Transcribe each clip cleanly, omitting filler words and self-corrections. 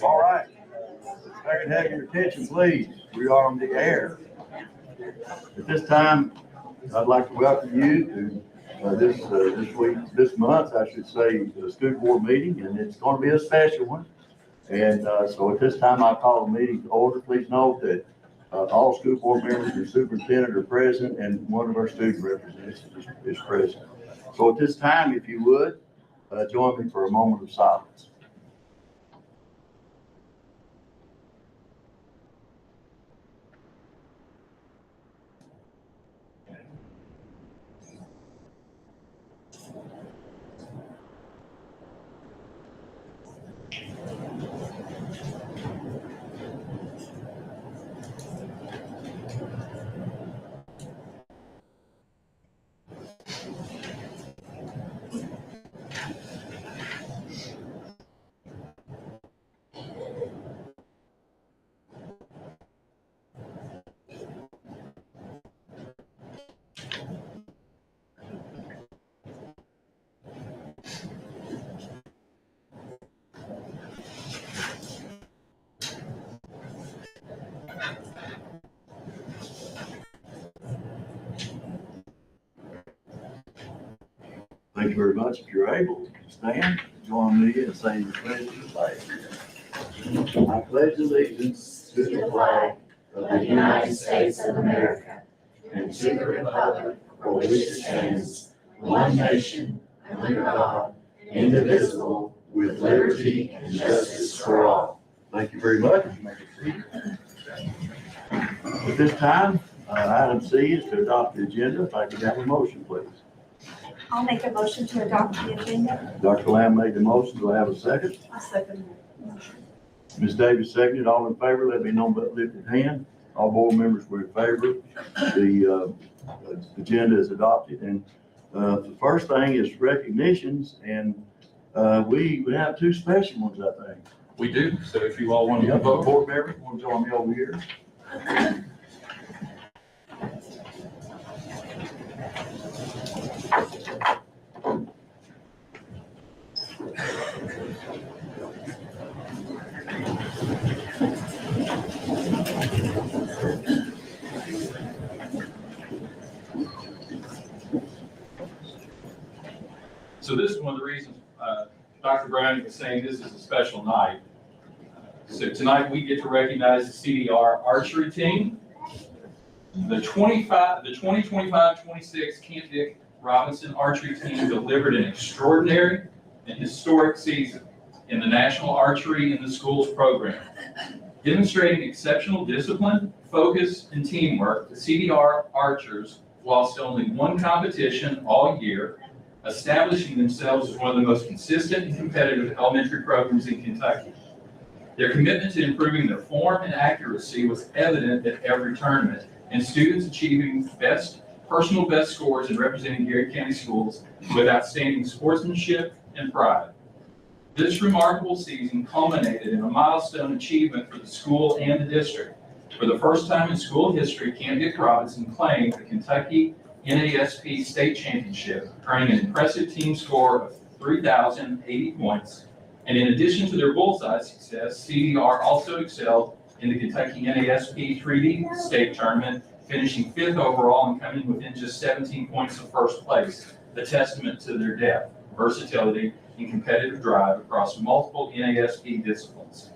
All right. I can have your attention, please. We are on the air. At this time, I'd like to welcome you to this month, I should say, the school board meeting, and it's going to be a special one. And so at this time, I call the meeting to order. Please note that all school board members and superintendent are present, and one of our student representatives is present. So at this time, if you would, join me for a moment of silence. Thank you very much. If you're able to stand, join me in saying the pledge of the flag. I pledge allegiance to the flag of the United States of America and to the republic for which it stands, one nation, under God, indivisible, with liberty and justice for all. Thank you very much. At this time, item C is to adopt the agenda. If I could have a motion, please. I'll make a motion to adopt the agenda. Dr. Lamb made the motion. Do I have a second? I second. Ms. Davis seconded. All in favor, let me know by lifted hand. All board members were in favor. The agenda is adopted. And the first thing is recognitions. And we have two special ones, I think. We do. So if you all want to vote, board members want to join me over here. So this is one of the reasons Dr. Browning was saying this is a special night. So tonight we get to recognize the CDR archery team. The 2025-26 Camp Dick Robinson archery team delivered an extraordinary and historic season in the National Archery in the Schools program. Demonstrating exceptional discipline, focus, and teamwork, the CDR archers lost only one competition all year, establishing themselves as one of the most consistent and competitive elementary programs in Kentucky. Their commitment to improving their form and accuracy was evident at every tournament, and students achieving personal best scores and representing Garrard County schools with outstanding sportsmanship and pride. This remarkable season culminated in a milestone achievement for the school and the district. For the first time in school history, Camp Dick Robinson claimed the Kentucky NASP State Championship, earning an impressive team score of 3,080 points. And in addition to their bullseye success, CDR also excelled in the Kentucky NASP 3D State Tournament, finishing 5th overall and coming within just 17 points of first place, a testament to their depth, versatility, and competitive drive across multiple NASP disciplines.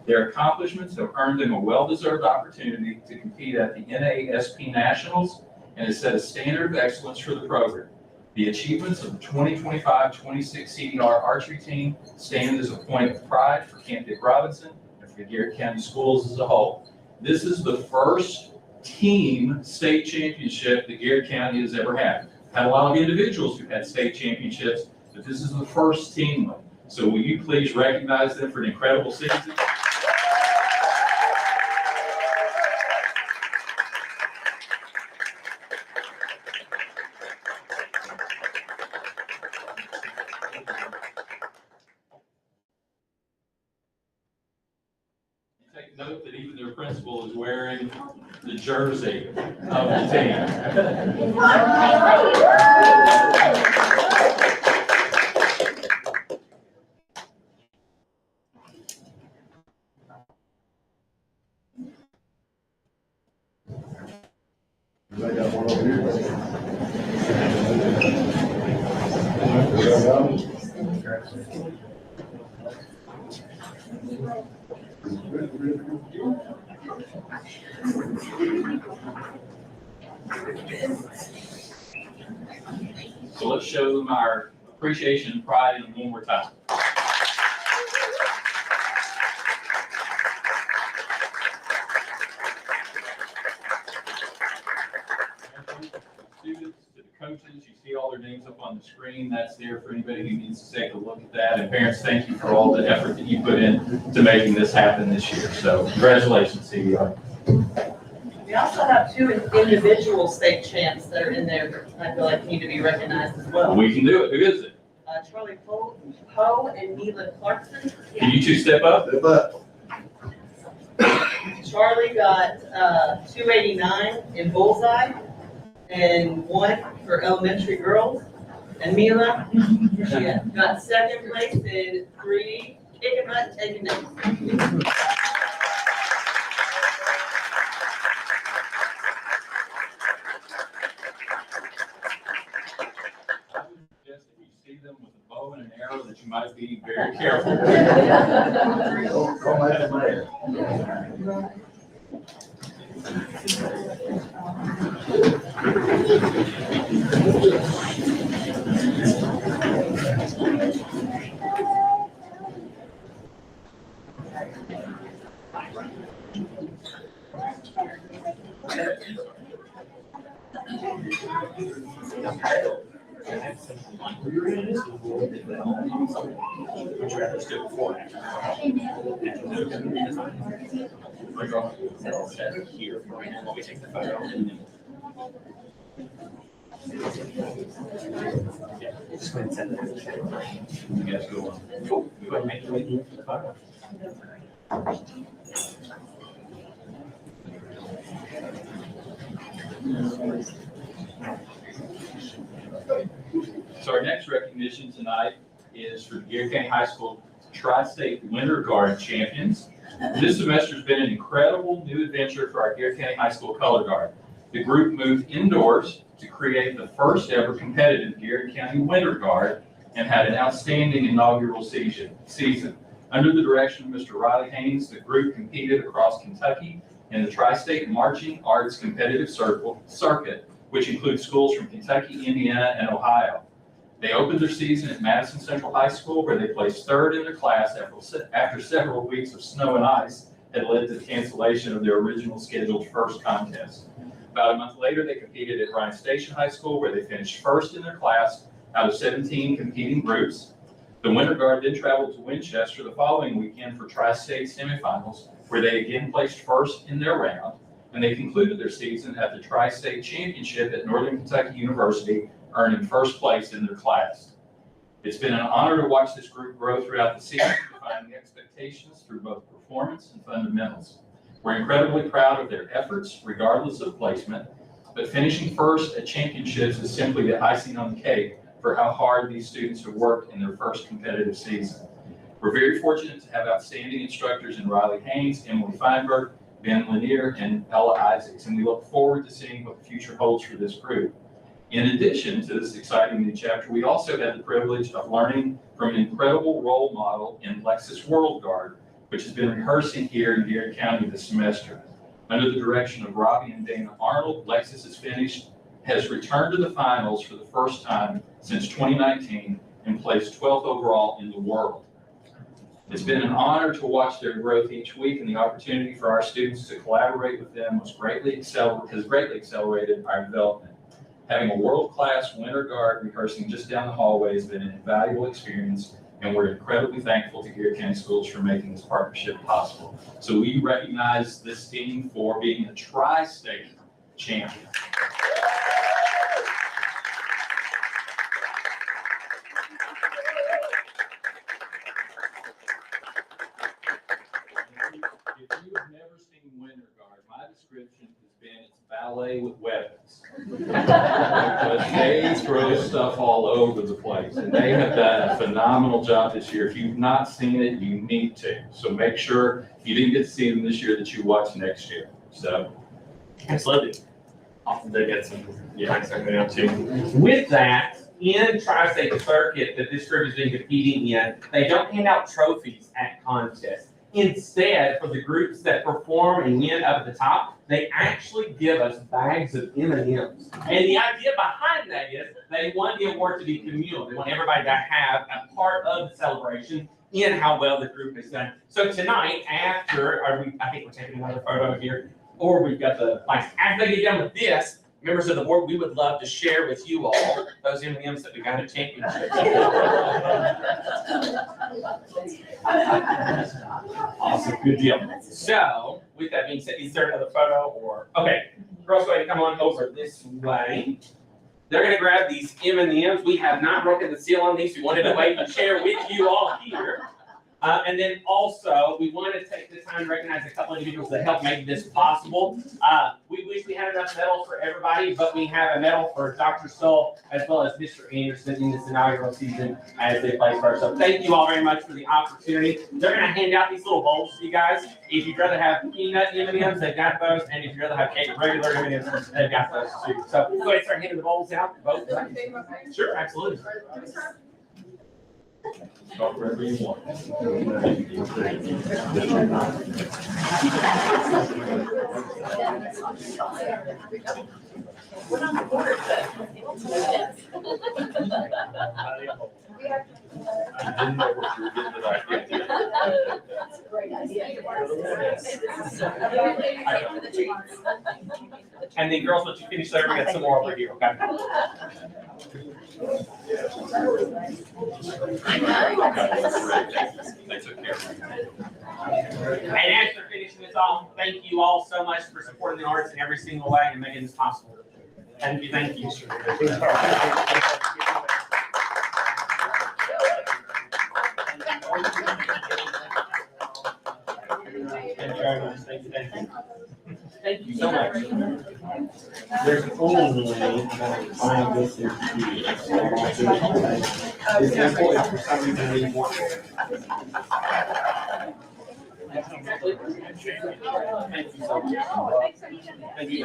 Their accomplishments have earned them a well-deserved opportunity to compete at the NASP Nationals and has set a standard of excellence for the program. The achievements of the 2025-26 CDR archery team stand as a point of pride for Camp Dick Robinson and for the Garrard County schools as a whole. This is the first team state championship that Garrard County has ever had. Had a lot of individuals who had state championships, but this is the first team one. So will you please recognize them for an incredible season? Take note that even their principal is wearing the jersey of the team. I got one over here. So let's show them our appreciation and pride in them one more time. Students, to the coaches, you see all their names up on the screen. That's there for anybody who needs to take a look at that. And parents, thank you for all the effort that you put in to making this happen this year. So congratulations, CDR. We also have two individual state champs that are in there that I feel like need to be recognized as well. We can do it. Who is it? Charlie Poe and Mila Clarkson. Can you two step up? Step up. Charlie got 289 in bullseye and 1 for elementary girls. And Mila got 2nd place in 3D, kicking butt, taking names. And an arrow that you might be very careful. Don't make them mad. Here, while we take the photo. Just go ahead and send it. You guys go on. Cool. Go ahead and make your way to the photo. So our next recognition tonight is for the Garrard County High School Tri-State Winter Guard Champions. This semester has been an incredible new adventure for our Garrard County High School Color Guard. The group moved indoors to create the first ever competitive Garrard County Winter Guard and had an outstanding inaugural season. Under the direction of Mr. Riley Haynes, the group competed across Kentucky in the Tri-State Marching Arts Competitive Circuit, which includes schools from Kentucky, Indiana, and Ohio. They opened their season at Madison Central High School, where they placed third in their class after several weeks of snow and ice had led to the cancellation of their original scheduled first contest. About a month later, they competed at Ryan Station High School, where they finished first in their class out of 17 competing groups. The Winter Guard then traveled to Winchester the following weekend for Tri-State semifinals, where they again placed first in their round, and they concluded their season at the Tri-State Championship at Northern Kentucky University, earning first place in their class. It's been an honor to watch this group grow throughout the season, defying expectations through both performance and fundamentals. We're incredibly proud of their efforts, regardless of placement, but finishing first at championships is simply the icing on the cake for how hard these students have worked in their first competitive season. We're very fortunate to have outstanding instructors in Riley Haynes, Emily Feinberg, Ben Lanier, and Ella Isaacs, and we look forward to seeing what the future holds for this group. In addition to this exciting new chapter, we also had the privilege of learning from an incredible role model in Lexus World Guard, which has been rehearsing here in Garrard County this semester. Under the direction of Robbie and Dana Arnold, Lexus has returned to the finals for the first time since 2019 and placed 12th overall in the world. It's been an honor to watch their growth each week, and the opportunity for our students to collaborate with them has greatly accelerated our development. Having a world-class Winter Guard rehearsing just down the hallway has been an invaluable experience, and we're incredibly thankful to Garrard County Schools for making this partnership possible. So we recognize this team for being a Tri-State champion. If you have never seen Winter Guard, my description has been it's ballet with weapons. But they throw stuff all over the place, and they have done a phenomenal job this year. If you've not seen it, you need to. So make sure if you didn't get to see them this year that you watch next year. So Absolutely. Often they get some, thanks for coming out too. With that, in Tri-State Circuit that this group has been competing in, they don't hand out trophies at contests. Instead, for the groups that perform and win up at the top, they actually give us bags of M&Ms. And the idea behind that is they want the award to be communal. They want everybody to have a part of the celebration in how well the group has done. So tonight, after, I think we're taking another photo here, or we've got the lights. After they get done with this, members of the board, we would love to share with you all those M&Ms that we got at championship. Awesome, good deal. So, with that being said, is there another photo or, okay, girls, go ahead and come on over this way. They're gonna grab these M&Ms. We have not broken the seal on these. We wanted to wait and share with you all here. And then also, we want to take the time to recognize a couple individuals that helped make this possible. We wish we had enough medals for everybody, but we have a medal for Dr. Stoll as well as Mr. Anderson in this inaugural season as they play first. So thank you all very much for the opportunity. They're going to hand out these little bowls to you guys. If you'd rather have peanut M&Ms, they've got those. And if you'd rather have cake regular M&Ms, they've got those too. So go ahead and start handing the bowls out. Both. Sure, absolutely. start wherever you want. I didn't know what you were getting tonight. That's a great idea. And then girls, once you finish there, we got some more over here, okay? They took care of it. And as they're finishing this off, thank you all so much for supporting the arts in every single way and making this possible. Thank you, thank you. Thank you very much. Thank you, thank you. Thank you so much. There's only find this is the example is for some reason we want. Thank you so much. Thank you.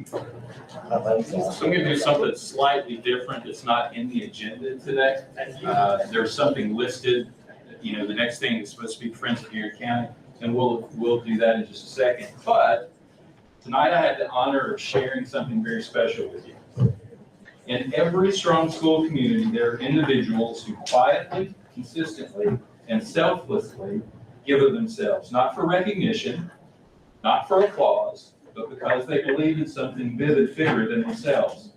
So I'm going to do something slightly different that's not in the agenda today. There's something listed, the next thing is supposed to be Friends of Garrard County, and we'll do that in just a second. But tonight I had the honor of sharing something very special with you. In every strong school community, there are individuals who quietly, consistently, and selflessly give of themselves, not for recognition, not for applause, but because they believe in something vivid, bigger than themselves.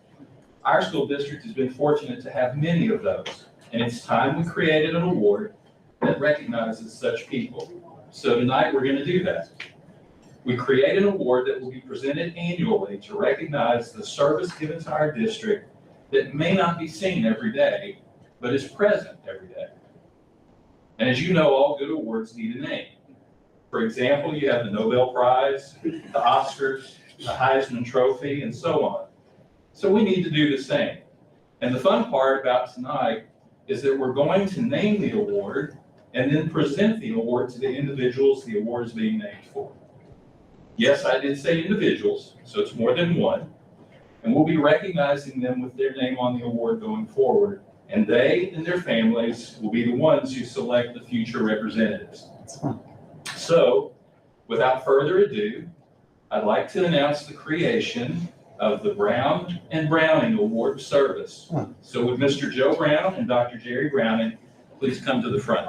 Our school district has been fortunate to have many of those, and it's time we created an award that recognizes such people. So tonight we're going to do that. We create an award that will be presented annually to recognize the service given to our district that may not be seen every day, but is present every day. And as you know, all good awards need a name. For example, you have the Nobel Prize, the Oscars, the Heisman Trophy, and so on. So we need to do the same. And the fun part about tonight is that we're going to name the award and then present the award to the individuals the award is being named for. Yes, I did say individuals, so it's more than one. And we'll be recognizing them with their name on the award going forward. And they and their families will be the ones who select the future representatives. So, without further ado, I'd like to announce the creation of the Brown and Browning Award of Service. So would Mr. Joe Brown and Dr. Jerry Browning please come to the front.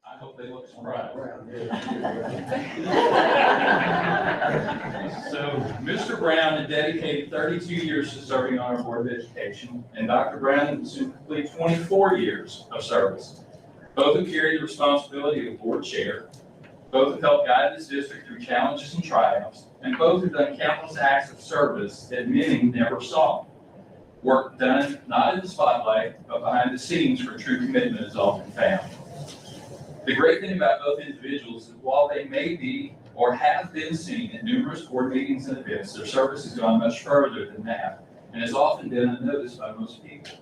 I hope they look surprised. So, Mr. Brown had dedicated 32 years to serving on our Board of Education, and Dr. Brown has completed 24 years of service. Both have carried the responsibility of board chair. Both have helped guide this district through challenges and triumphs, and both have done countless acts of service that many never saw. Work done not in the spotlight, but behind the scenes where true commitment is often found. The great thing about both individuals is while they may be or have been seen at numerous board meetings and events, their service has gone much further than that and has often been unnoticed by most people.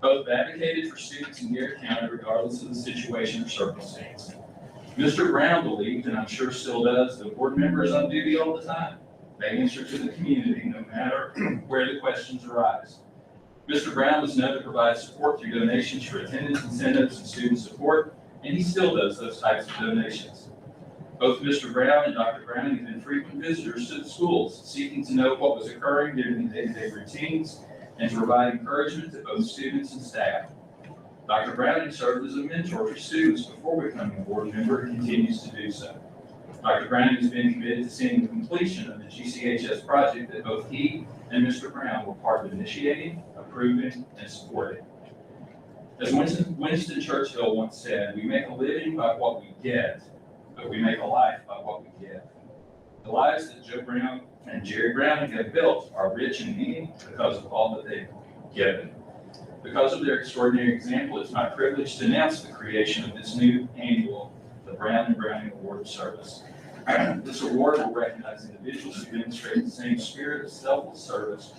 Both advocated for students in Garrard County regardless of the situation or circumstance. Mr. Brown believed, and I'm sure still does, that board members on duty all the time. They answer to the community no matter where the questions arise. Mr. Brown was known to provide support through donations for attendance incentives and student support, and he still does those types of donations. Both Mr. Brown and Dr. Browning have been frequent visitors to the schools, seeking to know what was occurring during the day-to-day routines and to provide encouragement to both students and staff. Dr. Browning served as a mentor for students before becoming a board member and continues to do so. Dr. Browning has been committed to seeing the completion of the GCHS project that both he and Mr. Brown were part of initiating, approving, and supporting. As Winston Churchill once said, we make a living by what we get, but we make a life by what we give. The lives that Joe Brown and Jerry Browning have built are rich in meaning because of all that they've given. Because of their extraordinary example, it's my privilege to announce the creation of this new annual, the Brown and Browning Award of Service. This award will recognize individuals who demonstrate the same spirit of selfless service,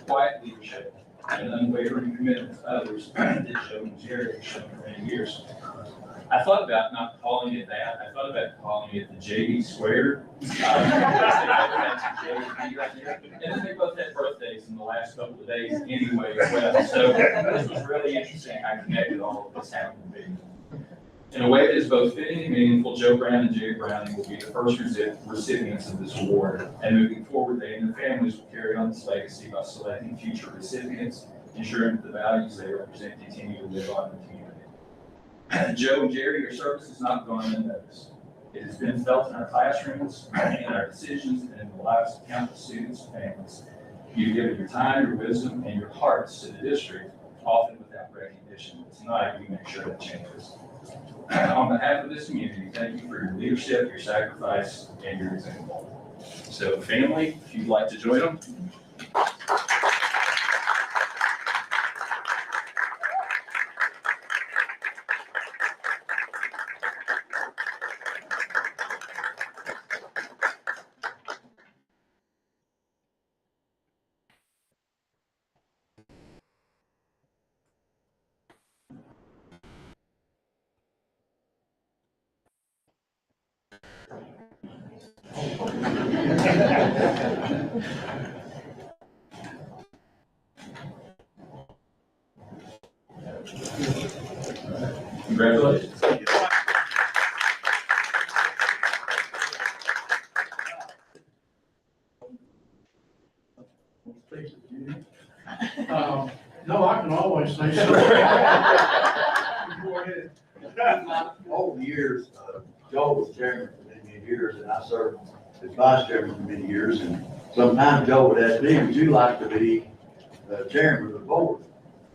quiet leadership, and unwavering commitment to others that Joe and Jerry have shown for many years. I thought about not calling it that. I thought about calling it the JD squared. And they both had birthdays in the last couple of days anyway as well. So this was really interesting. I connected all of this happened to be. In a way that is both fitting and meaningful, Joe Brown and Jerry Browning will be the first recipients of this award. And moving forward, they and their families will carry on this legacy by selecting future recipients, ensuring that the values they represent continue to live on in the community. Joe and Jerry, your service has not gone unnoticed. It has been felt in our classrooms, in our decisions, and in the lives of countless students and families. You've given your time, your wisdom, and your hearts to the district, often without recognition tonight, we make sure that changes. On behalf of this community, thank you for your leadership, your sacrifice, and your example. So family, if you'd like to join them. Congratulations. No, I can always say so. Go ahead. Over the years, Joe was chairman for many years, and I served as vice chairman for many years, and sometimes Joe would ask me, would you like to be chairman of the board?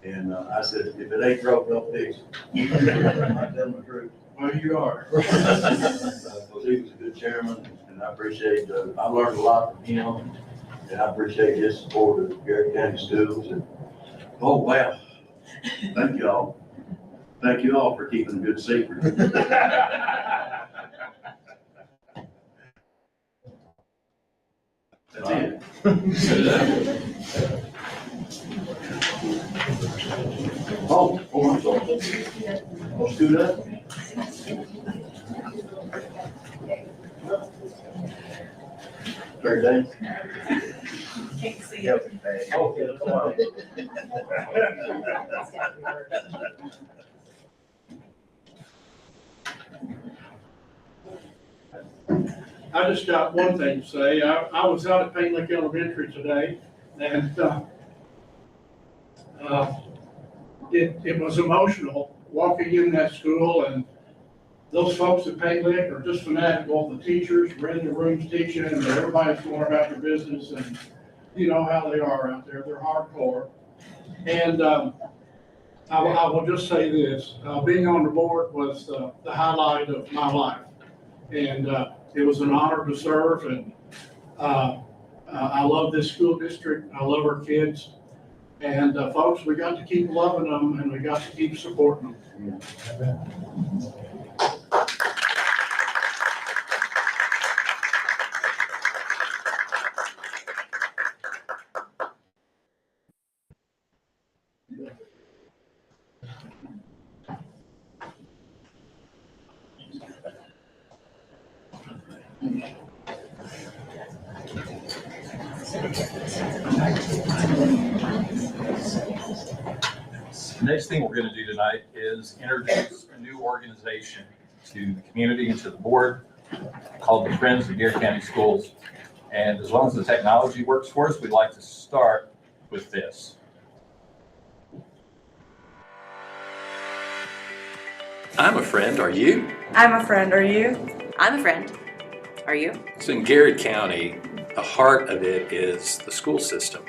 And I said, if it ain't broke, don't fix it. I tell him the truth. Well, you are. Because he was a good chairman, and I appreciate, I learned a lot from him, and I appreciate his support of Garrett County Schools. And oh, wow. Thank you all. Thank you all for keeping good secrets. That's it. Oh, I'm sorry. Oh, scoot up. Third day. Can't see it. Oh, yeah, come on. I just got one thing to say. I was out at Paint Lake Elementary today, and it was emotional walking in that school, and those folks at Paint Lake are just fanatical. The teachers were in the rooms teaching, and everybody's going about their business, and you know how they are out there. They're hardcore. And I will just say this, being on the board was the highlight of my life. And it was an honor to serve, and I love this school district. I love our kids. And folks, we got to keep loving them, and we got to keep supporting them. The next thing we're going to do tonight is introduce a new organization to the community and to the board called the Friends of Garrett County Schools. And as long as the technology works for us, we'd like to start with this. I'm a friend, are you? I'm a friend, are you? I'm a friend. Are you? So in Garrett County, the heart of it is the school system.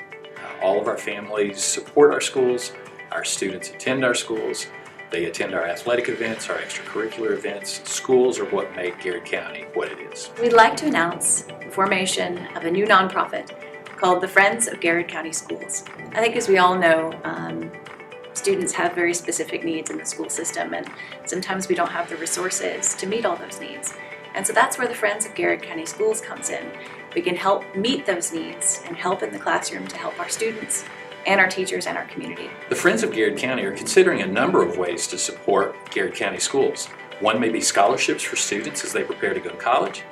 All of our families support our schools. Our students attend our schools. They attend our athletic events, our extracurricular events. Schools are what make Garrett County what it is. We'd like to announce the formation of a new nonprofit called the Friends of Garrett County Schools. I think as we all know, students have very specific needs in the school system, and sometimes we don't have the resources to meet all those needs. And so that's where the Friends of Garrett County Schools comes in. We can help meet those needs and help in the classroom to help our students and our teachers and our community. The Friends of Garrett County are considering a number of ways to support Garrett County schools. One may be scholarships for students as they prepare to go to college.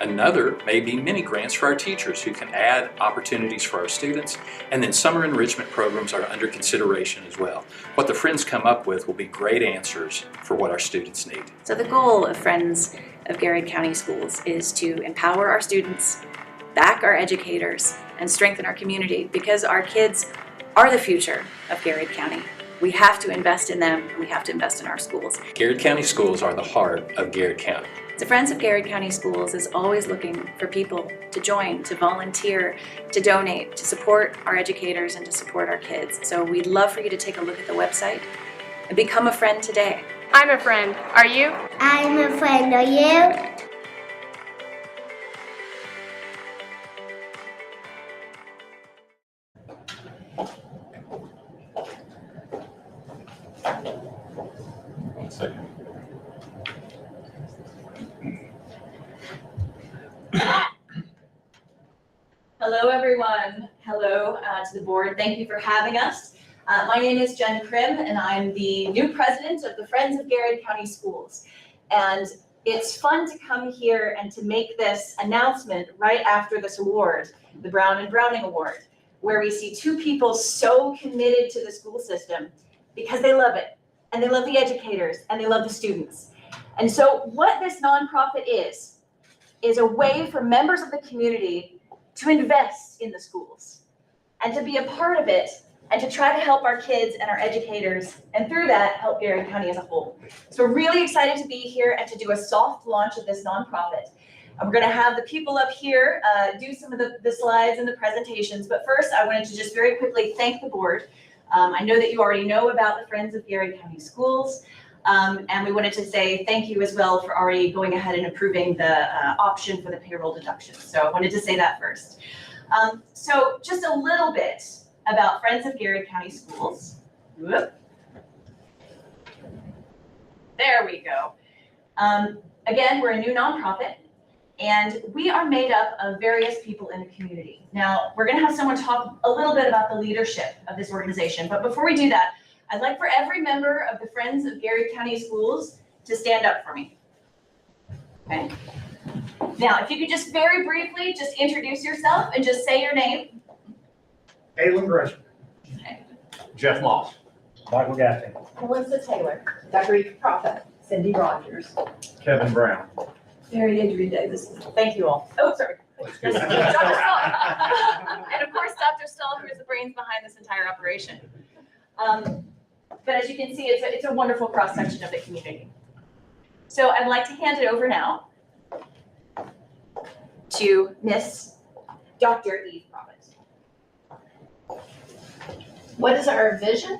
Another may be mini grants for our teachers who can add opportunities for our students. And then summer enrichment programs are under consideration as well. What the Friends come up with will be great answers for what our students need. So the goal of Friends of Garrett County Schools is to empower our students, back our educators, and strengthen our community, because our kids are the future of Garrett County. We have to invest in them, and we have to invest in our schools. Garrett County schools are the heart of Garrett County. The Friends of Garrett County Schools is always looking for people to join, to volunteer, to donate, to support our educators and to support our kids. So we'd love for you to take a look at the website and become a friend today. I'm a friend. Are you? I'm a friend. Are you? One second. Hello, everyone. Hello to the board. Thank you for having us. My name is Jen Krim, and I'm the new president of the Friends of Garrard County Schools. And it's fun to come here and to make this announcement right after this award, the Brown and Browning Award, where we see two people so committed to the school system because they love it, and they love the educators, and they love the students. And so what this nonprofit is a way for members of the community to invest in the schools and to be a part of it and to try to help our kids and our educators, and through that, help Garrard County as a whole. So we're really excited to be here and to do a soft launch of this nonprofit. And we're gonna have the people up here do some of the slides and the presentations, but first I wanted to just very quickly thank the board. I know that you already know about the Friends of Garrard County Schools, and we wanted to say thank you as well for already going ahead and approving the option for the payroll deduction. So I wanted to say that first. So just a little bit about Friends of Garrard County Schools. Whoop. There we go. Again, we're a new nonprofit, and we are made up of various people in the community. Now, we're gonna have someone talk a little bit about the leadership of this organization, but before we do that, I'd like for every member of the Friends of Garrard County Schools to stand up for me. Okay. Now, if you could just very briefly just introduce yourself and just say your name. Alan Gresham. Okay. Jeff Moss. Michael Gaffney. Melissa Taylor. Dr. Prophet. Cindy Rogers. Kevin Brown. Mary Adrian Davis. Thank you all. Oh, sorry. That's Dr. good. Stahl. And of course, Dr. Stahl, who is the brains behind this entire operation. But as you can see, it's a wonderful cross-section of the community. So I'd like to hand it over now to Miss Dr. Eve Prophet. What is our vision?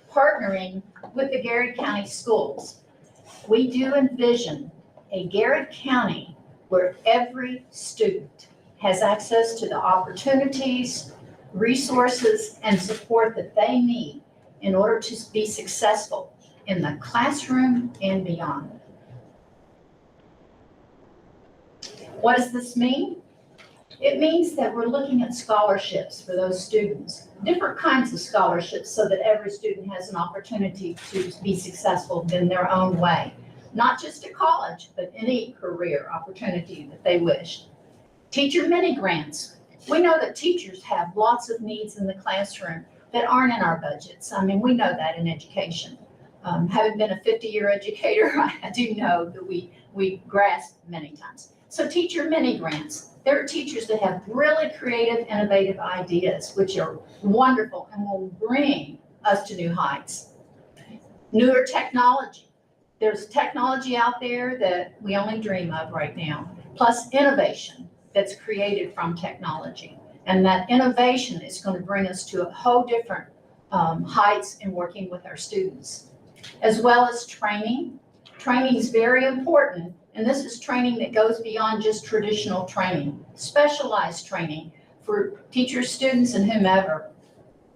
Partnering with the Garrard County Schools. We do envision a Garrard County where every student has access to the opportunities, resources, and support that they need in order to be successful in the classroom and beyond. What does this mean? It means that we're looking at scholarships for those students, different kinds of scholarships so that every student has an opportunity to be successful in their own way. Not just at college, but any career opportunity that they wish. Teacher mini grants. We know that teachers have lots of needs in the classroom that aren't in our budgets. I mean, we know that in education. Having been a 50-year educator, I do know that we grasp many times. So teacher mini grants. There are teachers that have really creative, innovative ideas, which are wonderful and will bring us to new heights. Newer technology. There's technology out there that we only dream of right now, plus innovation that's created from technology. And that innovation is going to bring us to a whole different heights in working with our students, as well as training. Training is very important, and this is training that goes beyond just traditional training, specialized training for teachers, students, and whomever,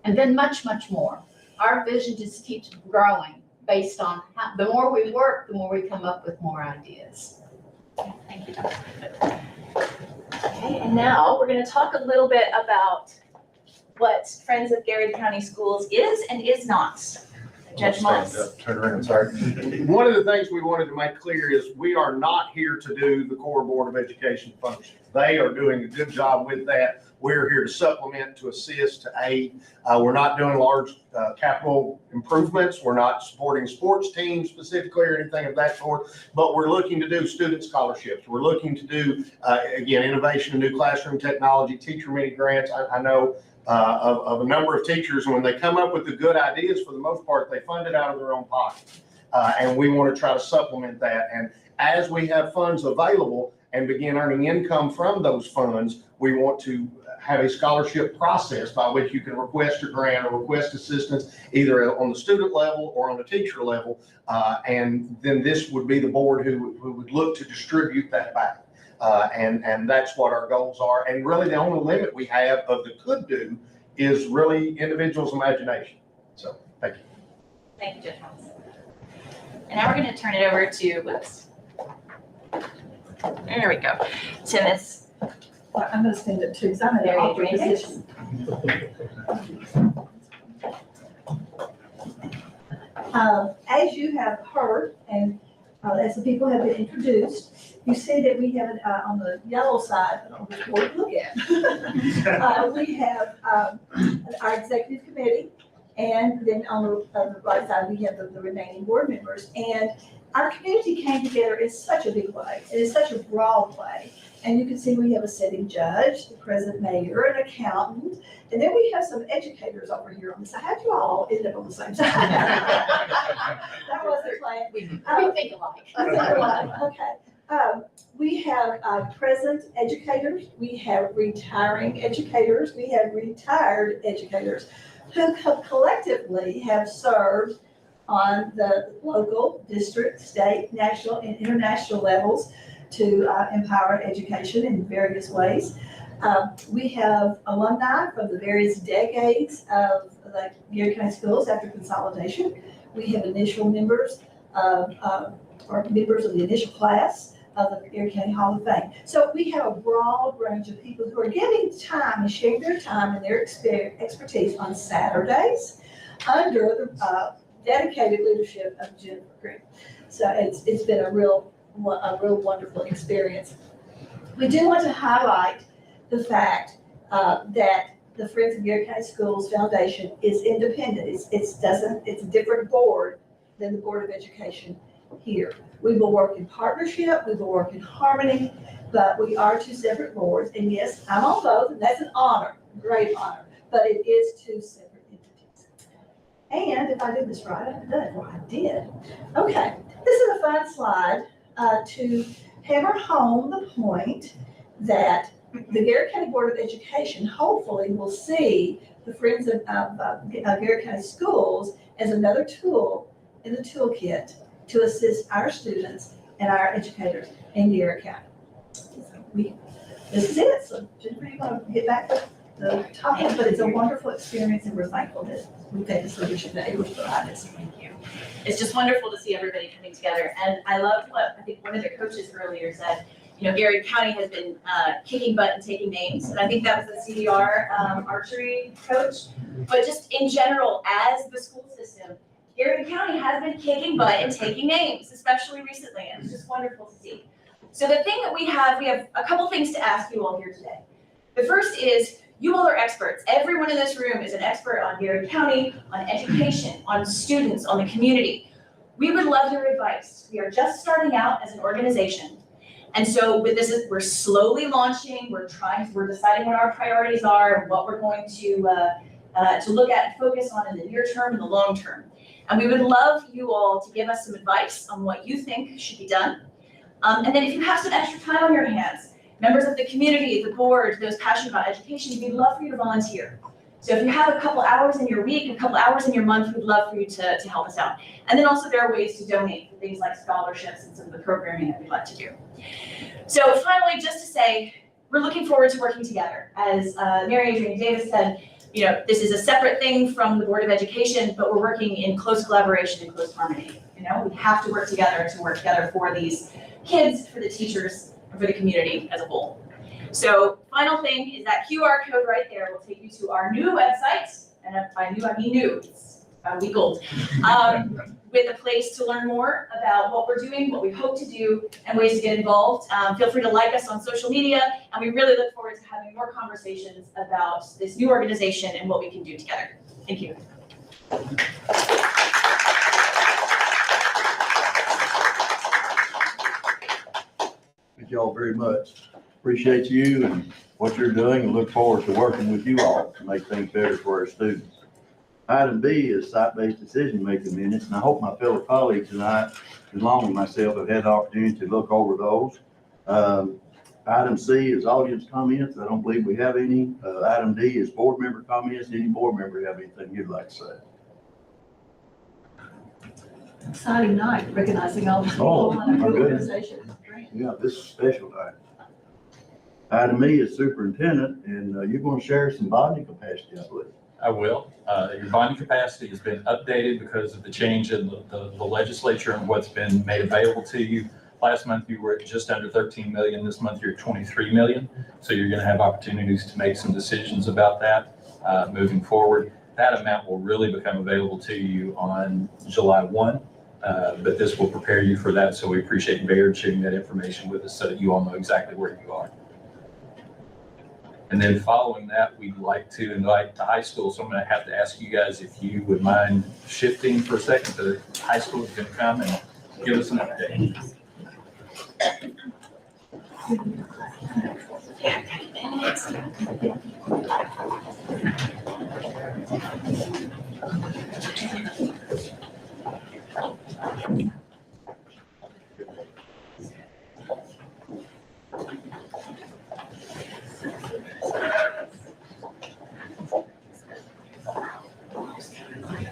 and then much, much more. Our vision just keeps growing based on how, the more we work, the more we come up with more ideas. Thank you, Dr. Okay, and now we're going to talk a little bit about what Friends of Garrard County Schools is and is not. Judge Moss. Turn around, sorry. One of the things we wanted to make clear is we are not here to do the core Board of Education functions. They are doing a good job with that. We're here to supplement, to assist, to aid. We're not doing large capital improvements. We're not supporting sports teams specifically or anything of that sort, but we're looking to do student scholarships. We're looking to do, again, innovation in new classroom technology, teacher mini grants. I know of a number of teachers, when they come up with the good ideas, for the most part, they fund it out of their own pocket. and we want to try to supplement that. And as we have funds available and begin earning income from those funds, we want to have a scholarship process by which you can request a grant or request assistance either on the student level or on the teacher level. And then this would be the board who would look to distribute that back. And that's what our goals are. And really the only limit we have of the could do is really individuals' imagination. So thank you. Thank you, Judge Thomas. And now we're going to turn it over to, whoops. There we go. To Ms. Well, I'm gonna stand up too, because I'm in an Mary awkward Adrienne position. As you have heard, and as the people have been introduced, you see that we have, on the yellow side, I don't know which board to look at. We have our executive committee, and then on the right side, we have the remaining board members. And our community came together in such a big way, it is such a broad way. And you can see we have a sitting judge, the president mayor, an accountant, and then we have some educators over here on the side. How'd you all end up on the same side? That wasn't planned. We think alike. I think alike, okay. We have present educators, we have retiring educators, we have retired educators who collectively have served on the local, district, state, national, and international levels to empower education in various ways. We have alumni from the various decades of the Garrard County Schools after consolidation. We have initial members or members of the initial class of the Garrard County Hall of Fame. So we have a broad range of people who are giving time and sharing their time and their expertise on Saturdays under the dedicated leadership of Jennifer Green. So it's been a real wonderful experience. We do want to highlight the fact that the Friends of Garrard County Schools Foundation is independent. It's a different board than the Board of Education here. We will work in partnership, we will work in harmony, but we are two separate boards. And yes, I'm on both, and that's an honor, great honor, but it is two separate entities. And if I did this right, I've done it. Well, I did. Okay, this is a fun slide to hammer home the point that the Garrard County Board of Education hopefully will see the Friends of Garrard County Schools as another tool in the toolkit to assist our students and our educators in Garrard County. This is it. So Jennifer, you're going to get back to the topic, but it's a wonderful experience and we're thankful that we've had this leadership that able to provide this. Thank you. It's just wonderful to see everybody coming together. And I love what I think one of the coaches earlier said. You know, Garrard County has been kicking butt and taking names. And I think that was the CDR archery coach. But just in general, as the school system, Garrard County has been kicking butt and taking names, especially recently. And it's just wonderful to see. So the thing that we have a couple things to ask you all here today. The first is, you all are experts. Everyone in this room is an expert on Garrard County, on education, on students, on the community. We would love your advice. We are just starting out as an organization. And so with this, we're slowly launching, we're deciding what our priorities are and what we're going to look at and focus on in the near term and the long term. And we would love you all to give us some advice on what you think should be done. And then if you have some extra time on your hands, members of the community, the board, those passionate about education, we'd love for you to volunteer. So if you have a couple hours in your week, a couple hours in your month, we'd love for you to help us out. And then also there are ways to donate for things like scholarships and some of the programming that we'd like to do. So finally, just to say, we're looking forward to working together. As Mary Adrienne Davis said, you know, this is a separate thing from the Board of Education, but we're working in close collaboration and close harmony. You know, we have to work together for these kids, for the teachers, and for the community as a whole. So final thing is that QR code right there will take you to our new website, and by new I mean new, it's about a week old, with a place to learn more about what we're doing, what we hope to do, and ways to get involved. Feel free to like us on social media, and we really look forward to having more conversations about this new organization and what we can do together. Thank you. Thank you all very much. Appreciate you and what you're doing and look forward to working with you all to make things better for our students. Item B is site-based decision-making minutes, and I hope my fellow colleagues tonight, along with myself, have had the opportunity to look over those. Item C is audience comments. I don't believe we have any. Item D is board member comments. Any board member have anything you'd like to say? Exciting night, recognizing all the Oh, people in my our goodness. organization. Great. Yeah, this is a special night. Item E is superintendent, and you're going to share some bonding capacity, I believe. I will. Your bonding capacity has been updated because of the change in the legislature and what's been made available to you. Last month, you were at just under 13 million. This month, you're at 23 million. So you're going to have opportunities to make some decisions about that moving forward. That amount will really become available to you on July 1. But this will prepare you for that. So we appreciate Garrard sharing that information with us so that you all know exactly where you are. And then following that, we'd like to invite the high school. So I'm going to have to ask you guys if you would mind shifting for a second. The high school is going to come and give us an update.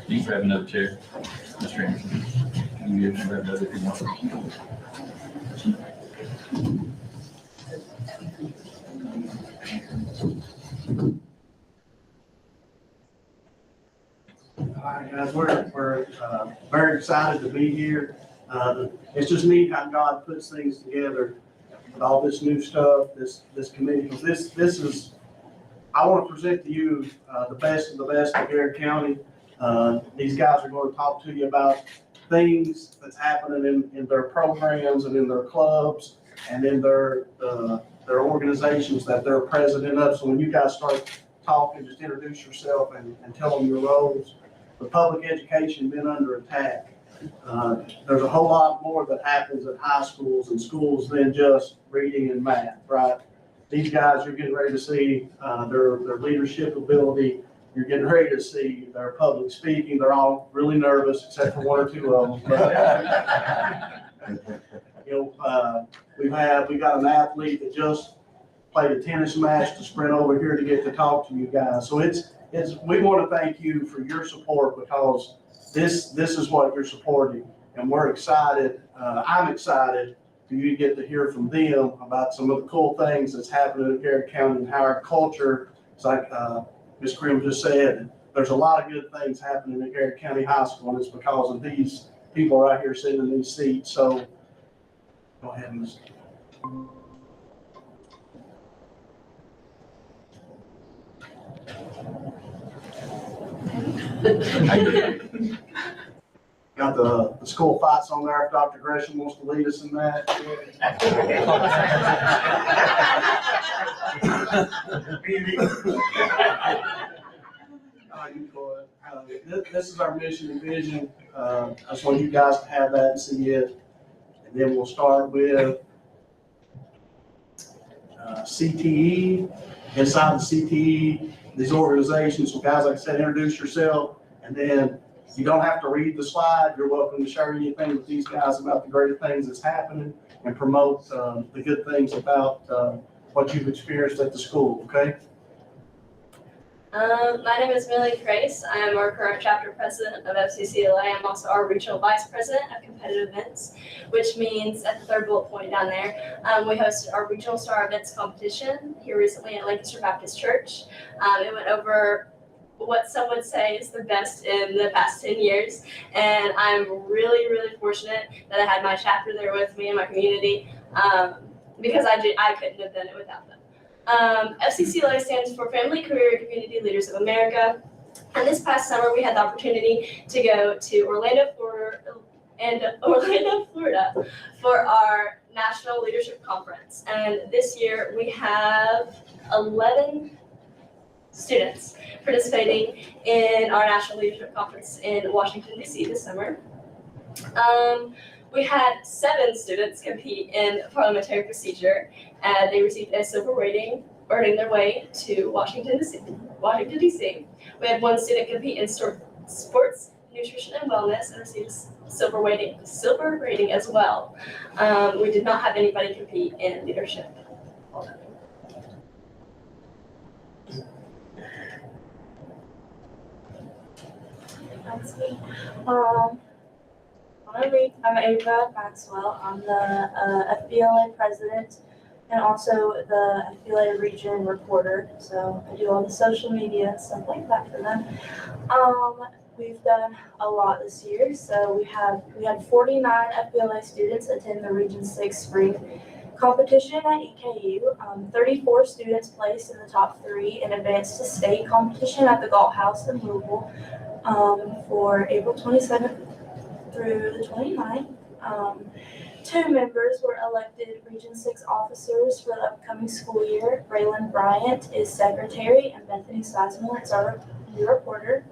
You can grab another chair, Mr. Anderson. You can grab another if you want. All right, guys, we're very excited to be here. It's just neat how God puts things together with all this new stuff, this committee, because this is, I want to present to you the best of the best of Garrard County. These guys are going to talk to you about things that's happening in their programs and in their clubs and in their organizations that they're president of. So when you guys start talking, just introduce yourself and tell them your roles. The public education been under attack. There's a whole lot more that happens at high schools and schools than just reading and math, right? These guys, you're getting ready to see their leadership ability. You're getting ready to see their public speaking. They're all really nervous, except for one or two of them. But, we got an athlete that just played a tennis match to sprint over here to get to talk to you guys. So we want to thank you for your support, because this is what you're supporting, and we're excited. I'm excited for you to get to hear from them about some of the cool things that's happening in Garrard County and how our culture, it's like Ms. Grimm just said, there's a lot of good things happening at Garrard County High School, and it's because of these people right here sitting in these seats. So go ahead, Ms. Got the school fights on there if Dr. Gresham wants to lead us in that. This is our mission and vision. I just want you guys to have that and see it. And then we'll start with CTE. Inside the CTE, these organizations, so guys, like I said, introduce yourself, and then you don't have to read the slide. You're welcome to share anything with these guys about the great things that's happening and promote the good things about what you've experienced at the school, okay? My name is Millie Crace. I am our current chapter president of FCCLA. I'm also our regional vice president of competitive events, which means at the third bullet point down there, we hosted our regional star events competition here recently at Lancaster Baptist Church. It went over what some would say is the best in the past 10 years. And I'm really, really fortunate that I had my chapter there with me in my community, because I couldn't have done it without them. FCCLA stands for Family, Career, and Community Leaders of America. And this past summer, we had the opportunity to go to Orlando, Florida for our National Leadership Conference. And this year, we have 11 students participating in our National Leadership Conference in Washington, D.C. this summer. We had 7 students compete in parliamentary procedure, and they received a silver rating, earning their way to Washington DC. We had one student compete in sports, nutrition, and wellness and received a silver rating as well. We did not have anybody compete in leadership. That's me. I'm Ava Maxwell. I'm the FBLA president and also the FBLA region reporter. So I do all the social media and stuff like that for them. We've done a lot this year. So we had 49 FBLA students attend the Region 6 spring competition at EKU. 34 students placed in the top 3 and advanced to state competition at the Galt House in Louisville for April 27th through the 29th. 2 members were elected Region 6 officers for the upcoming school year. Braylon Bryant is secretary and Bethany Sizemore is our new reporter.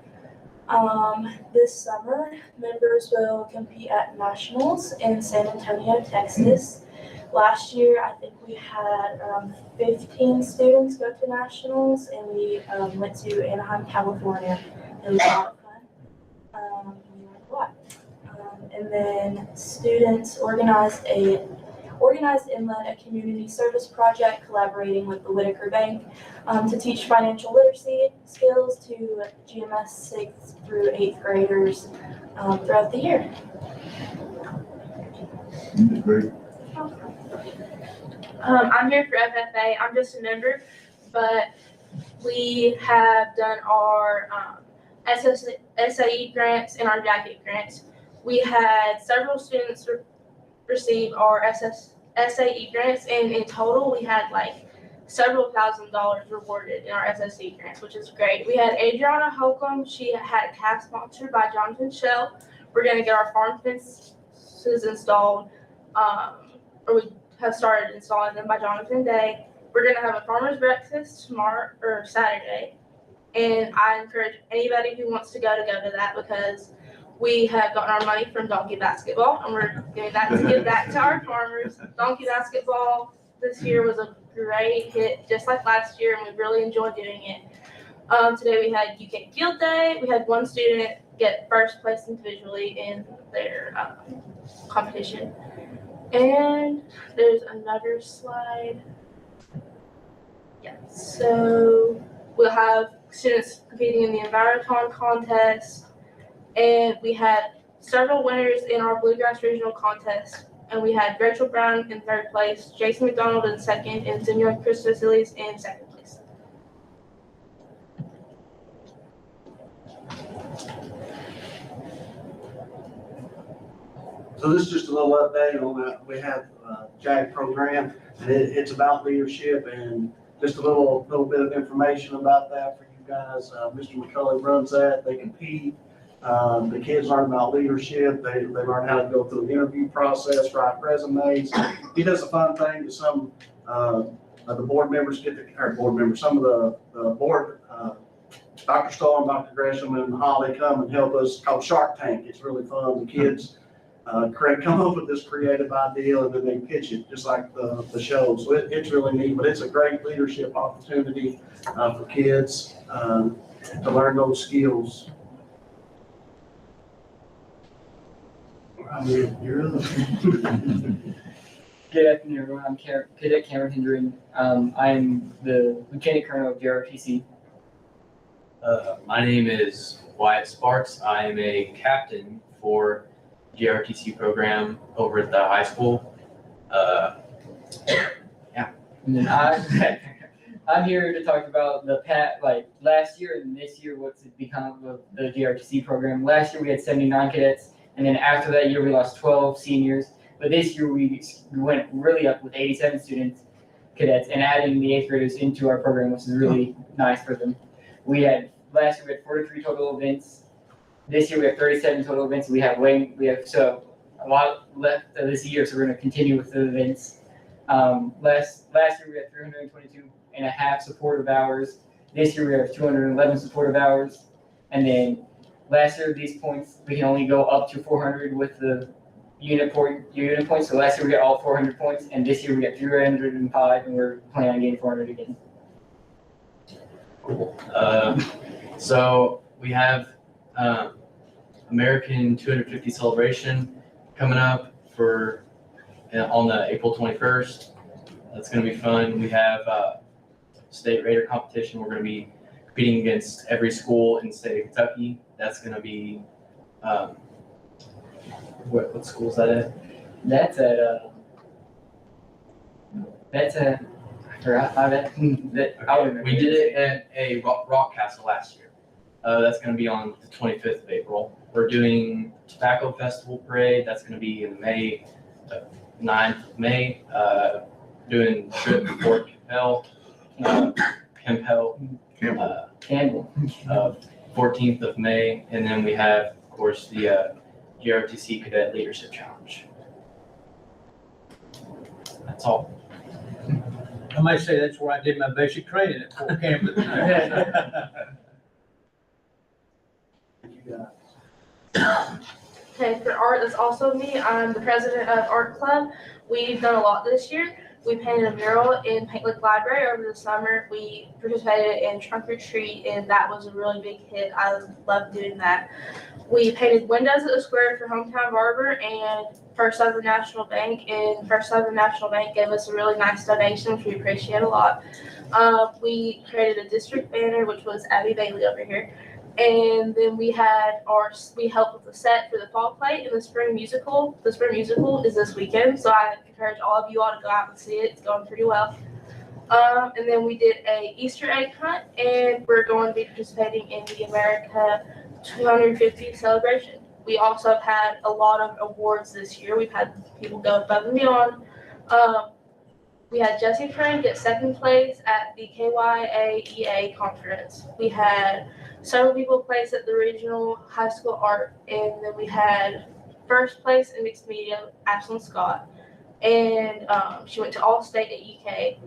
This summer, members will compete at nationals in San Antonio, Texas. Last year, I think we had 15 students go to nationals, and we went to Anaheim, California. It was a lot of fun. We learned a lot. And then students organized and led a community service project collaborating with the Whitaker Bank to teach financial literacy skills to GMS 6th through 8th graders throughout the year. Great. I'm here for FFA. I'm just a member, but we have done our SAE grants and our jacket grants. We had several students receive our SAE grants, and in total, we had like several $1,000s rewarded in our SSE grants, which is great. We had Adriana Holcomb. She had a calf sponsored by Jonathan Shell. We're going to get our farm fences installed, or we have started installing them by Jonathan Day. We're going to have a farmer's breakfast tomorrow or Saturday, and I encourage anybody who wants to go to that because we have gotten our money from donkey basketball, and we're giving that to give back to our farmers. Donkey basketball this year was a great hit, just like last year, and we really enjoyed doing it. Today we had UK Field Day. We had one student get first place individually in their competition. And there's another slide. Yeah, so we'll have students competing in the Enviroton contest. And we had several winners in our Bluegrass Regional contest. And we had Rachel Brown in 3rd place, Jason McDonald in 2nd, and Senor Chris Vasilis in 2nd place. So this is just a little update on that. We have a JAG program, and it's about leadership, and just a little bit of information about that for you guys. Mr. McCullough runs that. They compete. The kids learn about leadership. They learn how to go through the interview process, write resumes. He does a fun thing that some of the board members some of the board, Dr. Stoll and Dr. Gresham and Holly come and help us, called Shark Tank. It's really fun. The kids come up with this creative idea and then they pitch it just like the show. So it's really neat, but it's a great leadership opportunity for kids to learn those skills. Good afternoon, everyone. I'm Cadet Cameron Hendren. I'm the Lieutenant Colonel of JRTC. My name is Wyatt Sparks. I am a captain for GRTC program over at the high school. And then I'm here to talk about last year and this year, what's become of the GRTC program. Last year we had 79 cadets, and then after that year we lost 12 seniors. But this year we went really up with 87 cadets, and adding the 8th graders into our program, which is really nice for them. Last year we had 43 total events. This year we have 37 total events. We have so a lot left of this year, so we're going to continue with the events. Last year we had 322 and a half supportive hours. This year we have 211 supportive hours. And then last year these points, we can only go up to 400 with the unit points. So last year we got all 400 points, and this year we got 305, and we're planning on getting 400 again. Cool. So we have American 250 celebration coming up on the April 21st. That's going to be fun. We have state Raider competition. We're going to be competing against every school in the state of Kentucky. That's going to be what school is that at? That's at, I forgot, We did it at a rock castle last year. That's going to be on the 25th of April. We're doing Tobacco Festival Parade. That's going to be in May, 9th of May. Doing trip to Fort Campbell, Campbell. 14th of May. And then we have, of course, the GRTC Cadet Leadership Challenge. That's all. I might say that's where I did my basic training at Fort Campbell. Okay, for art, that's also me. I'm the president of Art Club. We've done a lot this year. We painted a mural in Paint Lick Library over the summer. We participated in Trunk or Treat, and that was a really big hit. I love doing that. We painted windows at the square for Hometown Barber and First Southern National Bank, and First Southern National Bank gave us a really nice donation, which we appreciate a lot. We created a district banner, which was Abby Bailey over here. And then we helped with the set for the fall play and the spring musical. The spring musical is this weekend, so I encourage all of you all to go out and see it. It's going pretty well. And then we did a Easter egg hunt, and we're going to be participating in the America 250 celebration. We also have had a lot of awards this year. We've had people go above and beyond. We had Jesse Frank get second place at the KYAEA conference. We had several people place at the regional high school art, and then we had first place in mixed media, Ashlyn Scott, and she went to All-State at EK.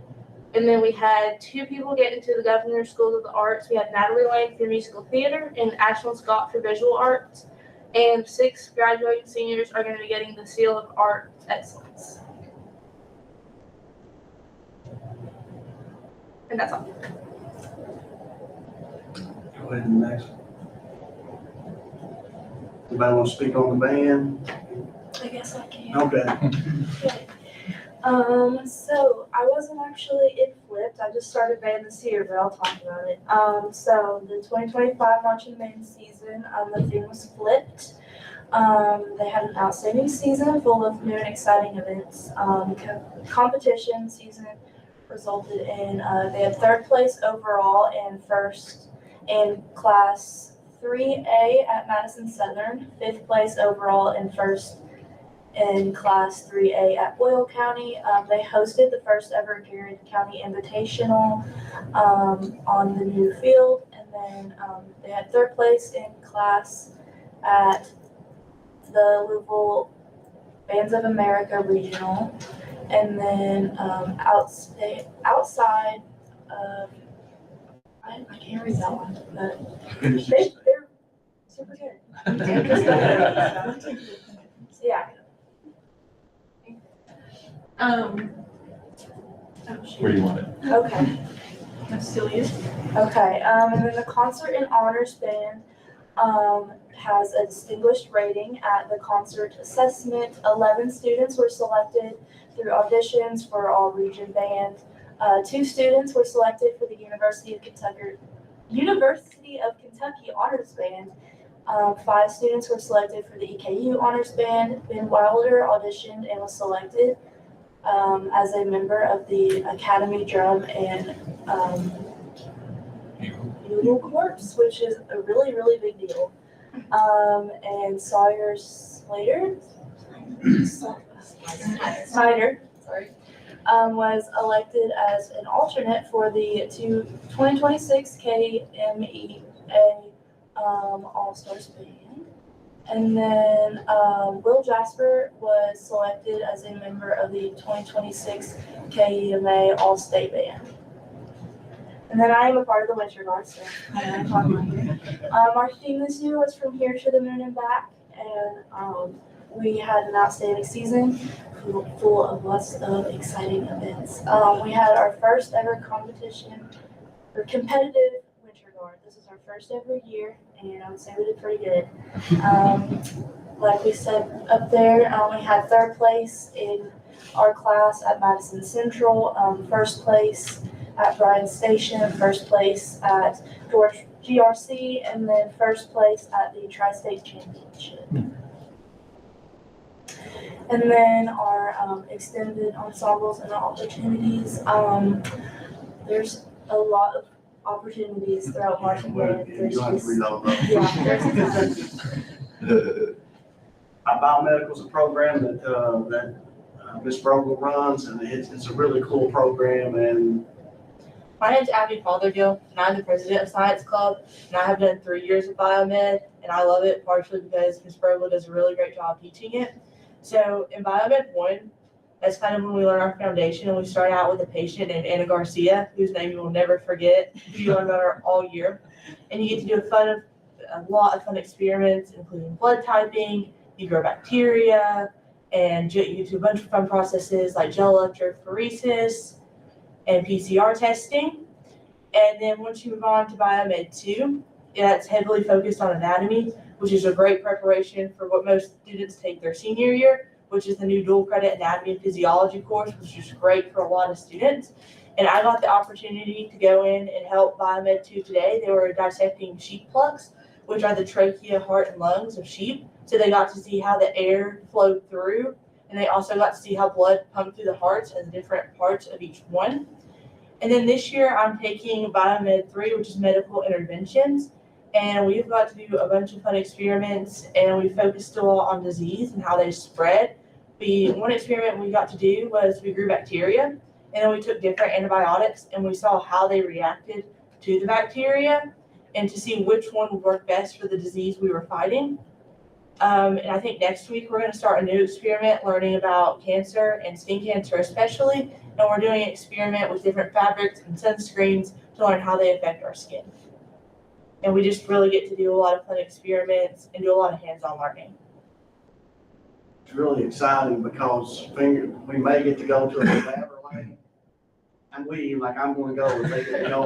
And then we had two people get into the Governor's Schools of the Arts. We had Natalie Lane for musical theater and Ashlyn Scott for visual arts. And 6 graduating seniors are going to be getting the Seal of Art Excellence. And that's all. Go ahead and next. Anybody want to speak on the band? I guess I can. Okay. So I wasn't actually in Flipped. I just started band this year, but I'll talk about it. So the 2025 marching band season, the theme was Flipped. They had an outstanding season full of new and exciting events. Competition season resulted in, they had 3rd place overall and first in class 3A at Madison Southern, 5th place overall and first in class 3A at Boyle County. They hosted the first ever Garrard County Invitational on the new field, and then they had 3rd place in class at the Louisville Bands of America Regional, and then outside of, I can't read that one, but they're super good. Yeah. Where do you want it? Okay. That's still you. Okay, and then the concert and honors band has a distinguished rating at the concert assessment. 11 students were selected through auditions for all region band. 2 students were selected for the University of Kentucky honors band. 5 students were selected for the EKU honors band. Ben Wilder auditioned and was selected as a member of the Academy Drum and Bugle Corps, which is a really, really big deal. And Sawyer Snyder, was elected as an alternate for the 2026 KMEA All-Stars band. And then Will Jasper was selected as a member of the 2026 KEMA All-State Band. And then I am a part of the Winter Guard, so I'm talking about here. Our theme this year was From Here to the Moon and Back, and we had an outstanding season full of lots of exciting events. We had our first ever competitive Garrard. This is our first ever year, and I would say we did pretty good. Like we said up there, we had third place in our class at Madison Central, first place at Bryan Station, first place at George GRC, and then first place at the Tri-State Championship. And then our extended ensembles and opportunities. There's a lot of opportunities throughout marching band. You There's don't have to just, read all of them. yeah, there's Our biomedical is a program that Ms. Brogel runs, and it's a really cool program, and My name's Abby Fothergill, and I'm the president of Science Club, and I have done 3 years of biomed, and I love it partially because Ms. Brogel does a really great job teaching it. So in Biomed 1, that's kind of when we learn our foundation, and we start out with a patient named Anna Garcia, whose name you will never forget. You learn about her all year. And you get to do a lot of fun experiments, including blood typing, you grow bacteria, and you get to do a bunch of fun processes like gel electrophoresis and PCR testing. And then once you move on to Biomed 2, that's heavily focused on anatomy, which is a great preparation for what most students take their senior year, which is the new dual credit anatomy and physiology course, which is great for a lot of students. And I got the opportunity to go in and help Biomed 2 today. They were dissecting sheep plugs, which are the trachea, heart, and lungs of sheep. So they got to see how the air flowed through, and they also got to see how blood pumped through the hearts and the different parts of each one. And then this year I'm taking Biomed 3, which is medical interventions. And we've got to do a bunch of fun experiments, and we focused a lot on disease and how they spread. One experiment we got to do was we grew bacteria, and then we took different antibiotics, and we saw how they reacted to the bacteria and to see which one would work best for the disease we were fighting. And I think next week we're going to start a new experiment learning about cancer and skin cancer especially, and we're doing an experiment with different fabrics and sunscreens to learn how they affect our skin. And we just really get to do a lot of fun experiments and do a lot of hands-on learning. it's really exciting because we may get to go to a cadaver lane. And I'm gonna go, if they get to go,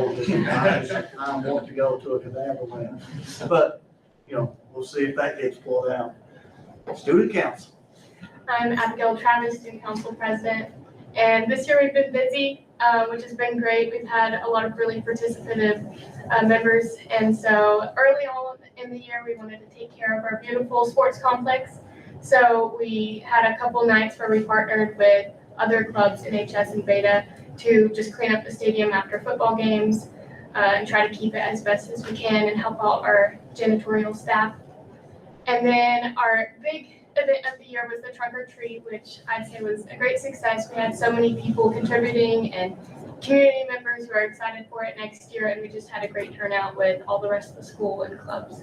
I want to go to a cadaver lane. But, we'll see if that gets pulled out. Student council. I'm Abigail Travis, student council president, and this year we've been busy, which has been great. We've had a lot of really participative members, and so early on in the year we wanted to take care of our beautiful sports complex. So we had a couple nights where we partnered with other clubs, NHS and Beta, to just clean up the stadium after football games and try to keep it as best as we can and help out our janitorial staff. And then our big event of the year was the trunk or treat, which I'd say was a great success. We had so many people contributing and community members who are excited for it next year, and we just had a great turnout with all the rest of the school and clubs.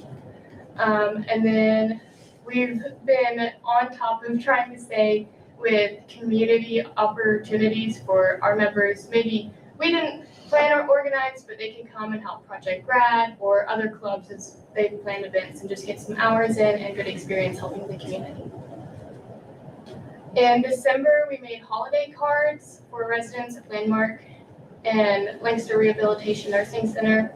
And then we've been on top of trying to stay with community opportunities for our members. Maybe we didn't plan or organize, but they can come and help Project Grad or other clubs as they plan events and just get some hours in and good experience helping the community. In December, we made holiday cards for residents of Landmark and Lancaster Rehabilitation Nursing Center,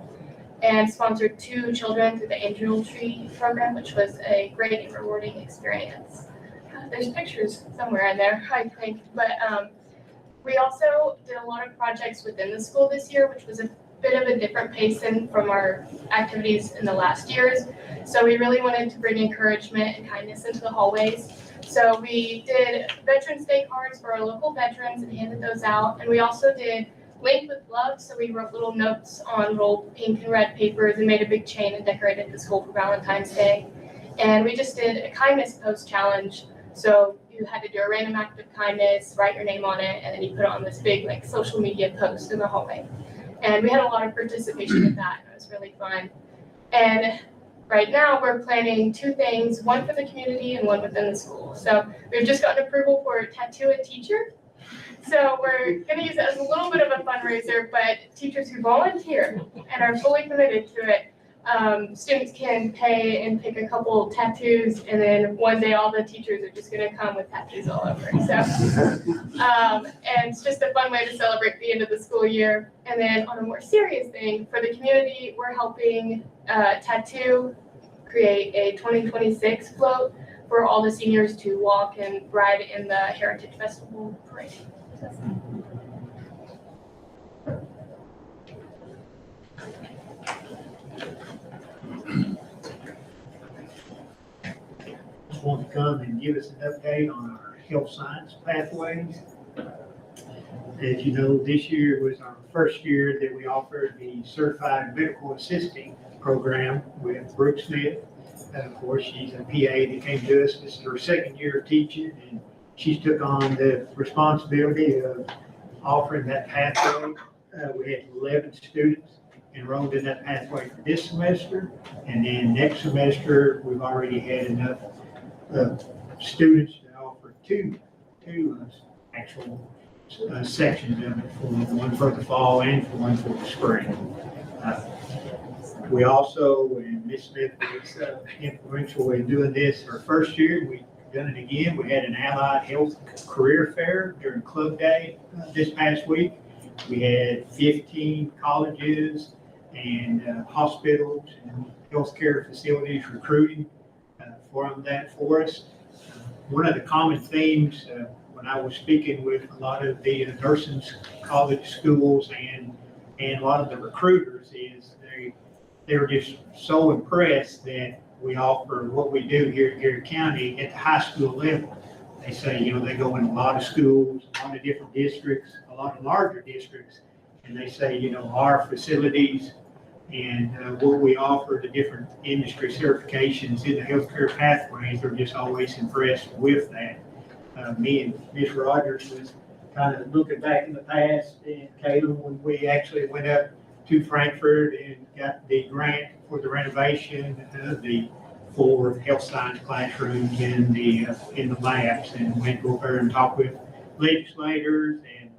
and sponsored 2 children through the Angel Tree program, which was a great and rewarding experience. There's pictures somewhere in there, I think, but we also did a lot of projects within the school this year, which was a bit of a different pace than from our activities in the last years. So we really wanted to bring encouragement and kindness into the hallways. So we did Veterans Day cards for our local veterans and handed those out. And we also did Link with Love. So we wrote little notes on rolled pink and red papers and made a big chain and decorated the school for Valentine's Day. And we just did a kindness post challenge. So you had to do a random act of kindness, write your name on it, and then you put it on this big social media post in the hallway. And we had a lot of participation in that. It was really fun. And right now we're planning 2 things, one for the community and one within the school. So we've just gotten approval for Tattoo a Teacher. So we're going to use it as a little bit of a fundraiser, but teachers who volunteer and are fully committed to it students can pay and pick a couple tattoos, and then one day all the teachers are just gonna come with tattoos all over. So, and it's just a fun way to celebrate the end of the school year. And then on a more serious thing, for the community, we're helping Tattoo create a 2026 float for all the seniors to walk and ride in the Heritage Festival parade. Just want to come and give us an update on our health science pathways. As you know, this year was our first year that we offered the Certified Medical Assisting program with Brooke Smith. Of course, she's a PA that came to us. This is her second year of teaching, and she's took on the responsibility of offering that pathway. We had 11 students enrolled in that pathway for this semester, and then next semester, we've already had enough students to offer two actual sections of it, for one for the fall and for one for the spring. We also, and Ms. Smith was influential in doing this her first year. We've done it again. We had an allied health career fair during club day this past week. We had 15 colleges and hospitals and healthcare facilities recruiting for us. One of the common themes when I was speaking with a lot of the nursing college schools and a lot of the recruiters is they were just so impressed that we offer what we do here in Garrard County at the high school level. They say, you know, they go in a lot of schools, a lot of different districts, a lot of larger districts, and they say, you know, our facilities and what we offer, the different industry certifications in the healthcare pathways, are just always impressed with that. Me and Ms. Rogers was kind of looking back in the past, and Caleb, when we actually went up to Frankfurt and got the grant for the renovation of the 4 health science classrooms in the labs, and went over and talked with legislators, and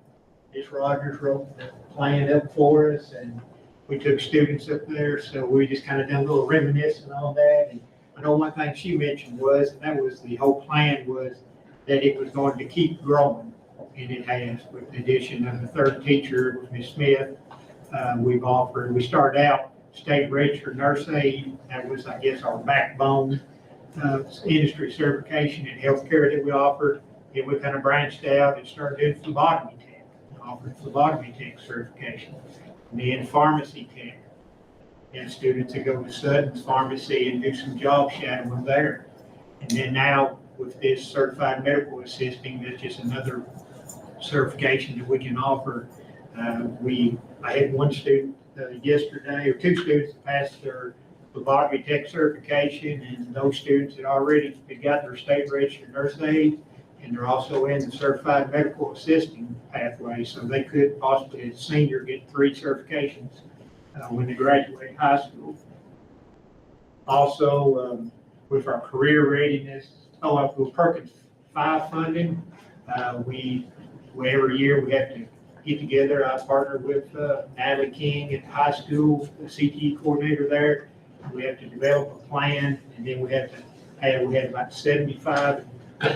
Ms. Rogers wrote the plan up for us, and we took students up there, so we just kind of done a little reminiscing on that. And I know one thing she mentioned was, and that was the whole plan, was that it was going to keep growing, and it has, with the addition of the third teacher, Ms. Smith. We started out state registered nurse aide. That was, I guess, our backbone industry certification in healthcare that we offered. And we kind of branched out and started doing phlebotomy tech, offered phlebotomy tech certification. And then pharmacy tech. And students that go to Sutton's Pharmacy and do some job shadowing there. And then now with this certified medical assisting, that's just another certification that we can offer. I had one student yesterday, or 2 students that passed their phlebotomy tech certification, and those students had already got their state registered nurse aid, and they're also in the certified medical assisting pathway, so they could possibly, as a senior, get 3 certifications when they graduate high school. Also, with our career readiness, with Perkins 5 funding, every year we have to get together. I partnered with Natalie King at the high school, the CTE coordinator there. We have to develop a plan, and then we had about 75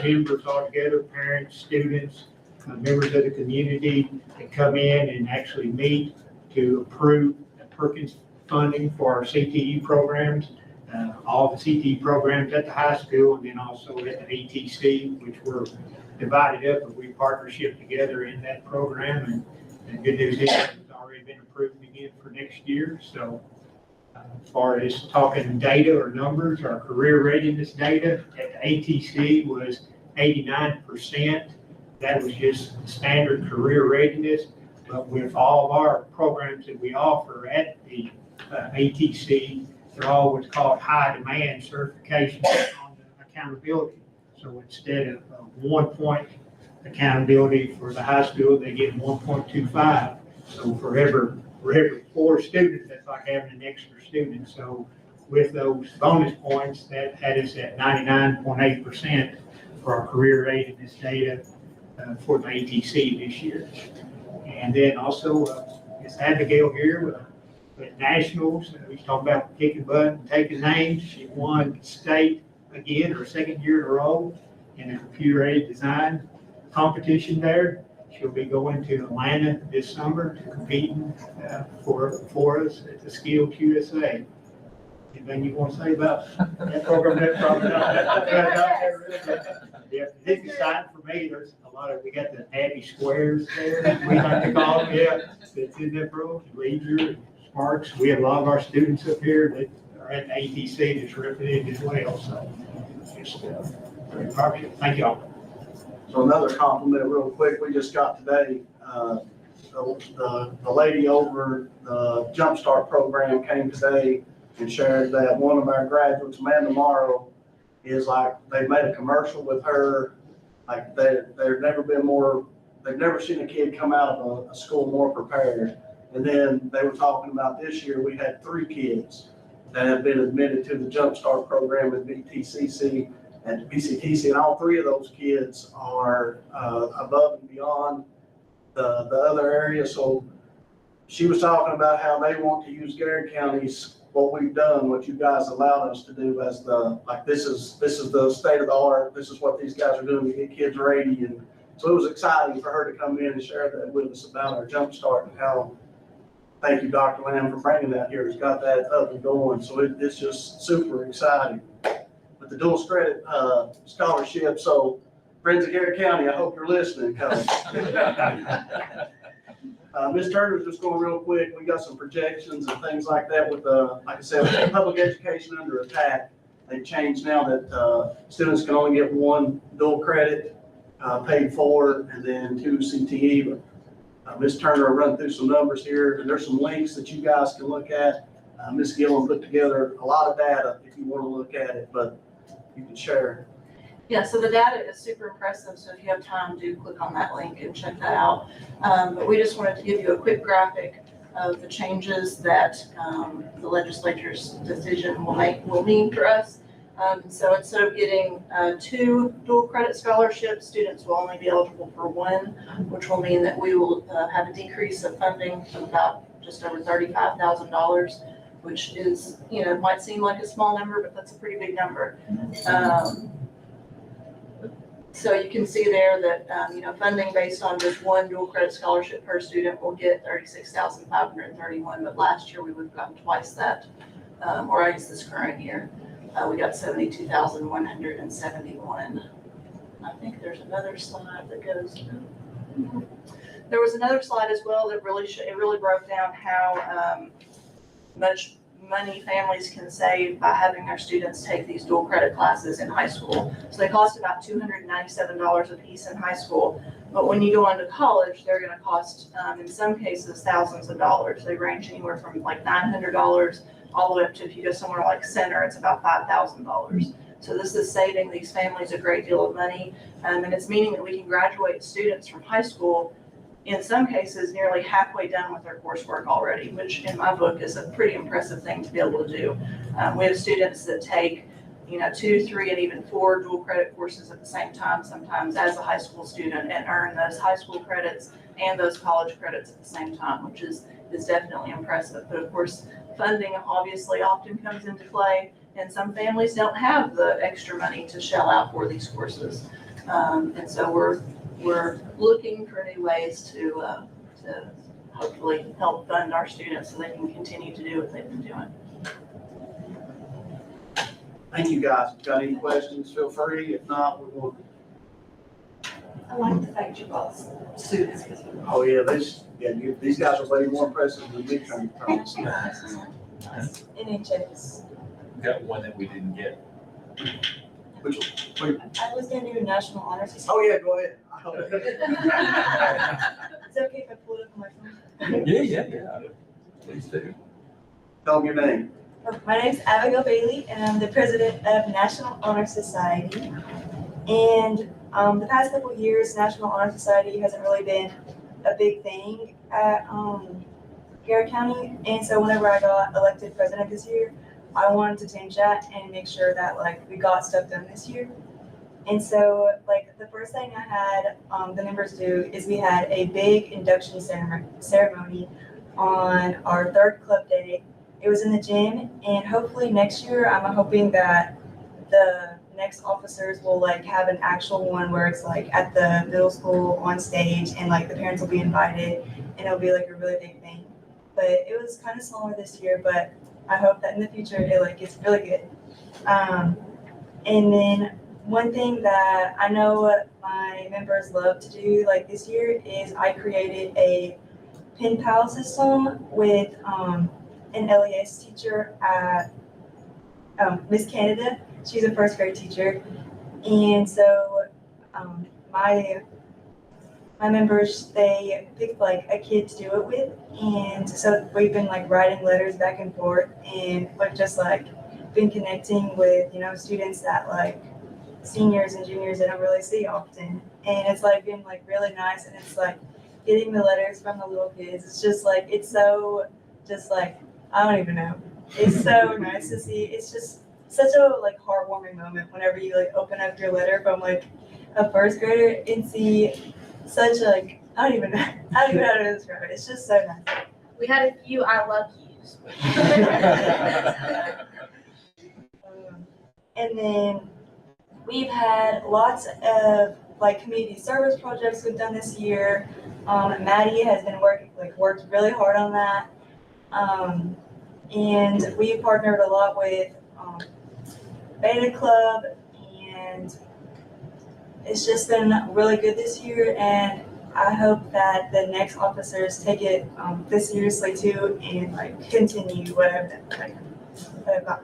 members altogether, parents, students, members of the community, that come in and actually meet to approve Perkins funding for our CTE programs, all the CTE programs at the high school, and then also at the ATC, which were divided up, but we partnership together in that program. And the good news is it's already been approved again for next year. So as far as talking data or numbers, our career readiness data at the ATC was 89%. That was just standard career readiness. But with all of our programs that we offer at the ATC, they're all what's called high demand certification on the accountability. So instead of 1 point accountability for the high school, they get 1.25. So for every 4 students, that's like having an extra student. So with those bonus points, that had us at 99.8% for our career readiness data for the ATC this year. And then also, Ms. Abigail here at nationals, we was talking about kicking butt and taking names. She won state again, her second year in a row in a computer-aided design competition there. She'll be going to Atlanta this summer to competing for us at the Skills USA. Anything you want to say about that program? That probably not. Yeah, it's exciting for me. There's a lot of, we got the Abby Squares there, we like to call them, yeah. It's in that program, Leisure, Sparks. We have a lot of our students up here that are at the ATC that's represented as well, so just very proud of you. Thank y'all. So another compliment real quick, we just got today, the lady over the Jumpstart program came today and shared that one of our graduates, Amanda Morrow, is like, they made a commercial with her, like they've never seen a kid come out of a school more prepared. And then they were talking about this year, we had 3 kids that have been admitted to the Jumpstart program at BTCC and BCTC, and all 3 of those kids are above and beyond the other areas. So she was talking about how they want to use Garrard County's, what we've done, what you guys allowed us to do as the, like, this is the state of the art. This is what these guys are doing to get kids ready. And so it was exciting for her to come in and share that with us about our Jumpstart and how, thank you, Dr. Lamb, for bringing that here. It's got that up and going. So it's just super exciting. With the dual credit scholarship, so friends of Garrard County, I hope you're listening. Ms. Turner's just going real quick. We got some projections and things like that with like I said, with public education under attack. They've changed now that students can only get 1 dual credit paid for and then 2 CTE. But Ms. Turner will run through some numbers here, and there's some links that you guys can look at. Ms. Gillen put together a lot of data if you want to look at it, but you can share. Yeah, so the data is super impressive, so if you have time, do click on that link and check that out. But we just wanted to give you a quick graphic of the changes that the legislature's decision will mean for us. So instead of getting 2 dual credit scholarships, students will only be eligible for 1, which will mean that we will have a decrease of funding of about just over $35,000, which is, might seem like a small number, but that's a pretty big number. So you can see there that, funding based on just 1 dual credit scholarship per student will get $36,531, but last year we would have gotten twice that, or I guess this current year, we got $72,171. I think there's another slide that goes through. There was another slide as well that really broke down how much money families can save by having their students take these dual credit classes in high school. So they cost about $297 a piece in high school, but when you go on to college, they're going to cost, in some cases, thousands of dollars. They range anywhere from like $900 all the way up to, if you go somewhere like Center, it's about $5,000. So this is saving these families a great deal of money, and it's meaning that we can graduate students from high school, in some cases, nearly halfway done with their coursework already, which in my book is a pretty impressive thing to be able to do. We have students that take, 2, 3, and even 4 dual credit courses at the same time, sometimes as a high school student, and earn those high school credits and those college credits at the same time, which is definitely impressive. But of course, funding obviously often comes into play, and some families don't have the extra money to shell out for these courses. And so we're looking for new ways to hopefully help fund our students so they can continue to do what they've been doing. Thank you, guys. If you've got any questions, feel free. If not, we will. I like the fact you brought students. Oh, yeah, these guys are way more impressive than me trying to tell us. NHS. We got one that we didn't get. Which I was gonna do a national honor society. Oh, yeah, go ahead. Is it okay if I pull it up on my phone? Yeah. Please do. Tell them your name. My name's Abigail Bailey, and I'm the president of National Honor Society. And the past couple of years, National Honor Society hasn't really been a big thing at Garrard County. And so whenever I got elected president this year, I wanted to change that and make sure that we got stuff done this year. And so the first thing I had the members do is we had a big induction ceremony on our third club day. It was in the gym, and hopefully next year, I'm hoping that the next officers will like have an actual one where it's like at the middle school on stage, and like the parents will be invited, and it'll be like a really big thing. But it was kind of smaller this year, but I hope that in the future it like gets really good. And then one thing that I know my members love to do like this year is I created a pen pal system with an LES teacher at Miss Canada. She's a first grade teacher. And so my members, they picked like a kid to do it with. And so we've been like writing letters back and forth, and we've just like been connecting with, you know, students that like seniors and juniors that don't really see often. And it's like been like really nice, and it's like getting the letters from the little kids. It's just like, it's so just like, I don't even know. It's so nice to see. It's just such a like heartwarming moment whenever you like open up your letter from like a first grader and see such a, like, I don't even know how to describe it. It's just so nice. We had a few I love yous. And then we've had lots of like community service projects we've done this year. Maddie has been worked really hard on that. And we partnered a lot with Beta Club, and it's just been really good this year, and I hope that the next officers take it this seriously too, and like continue what I've got.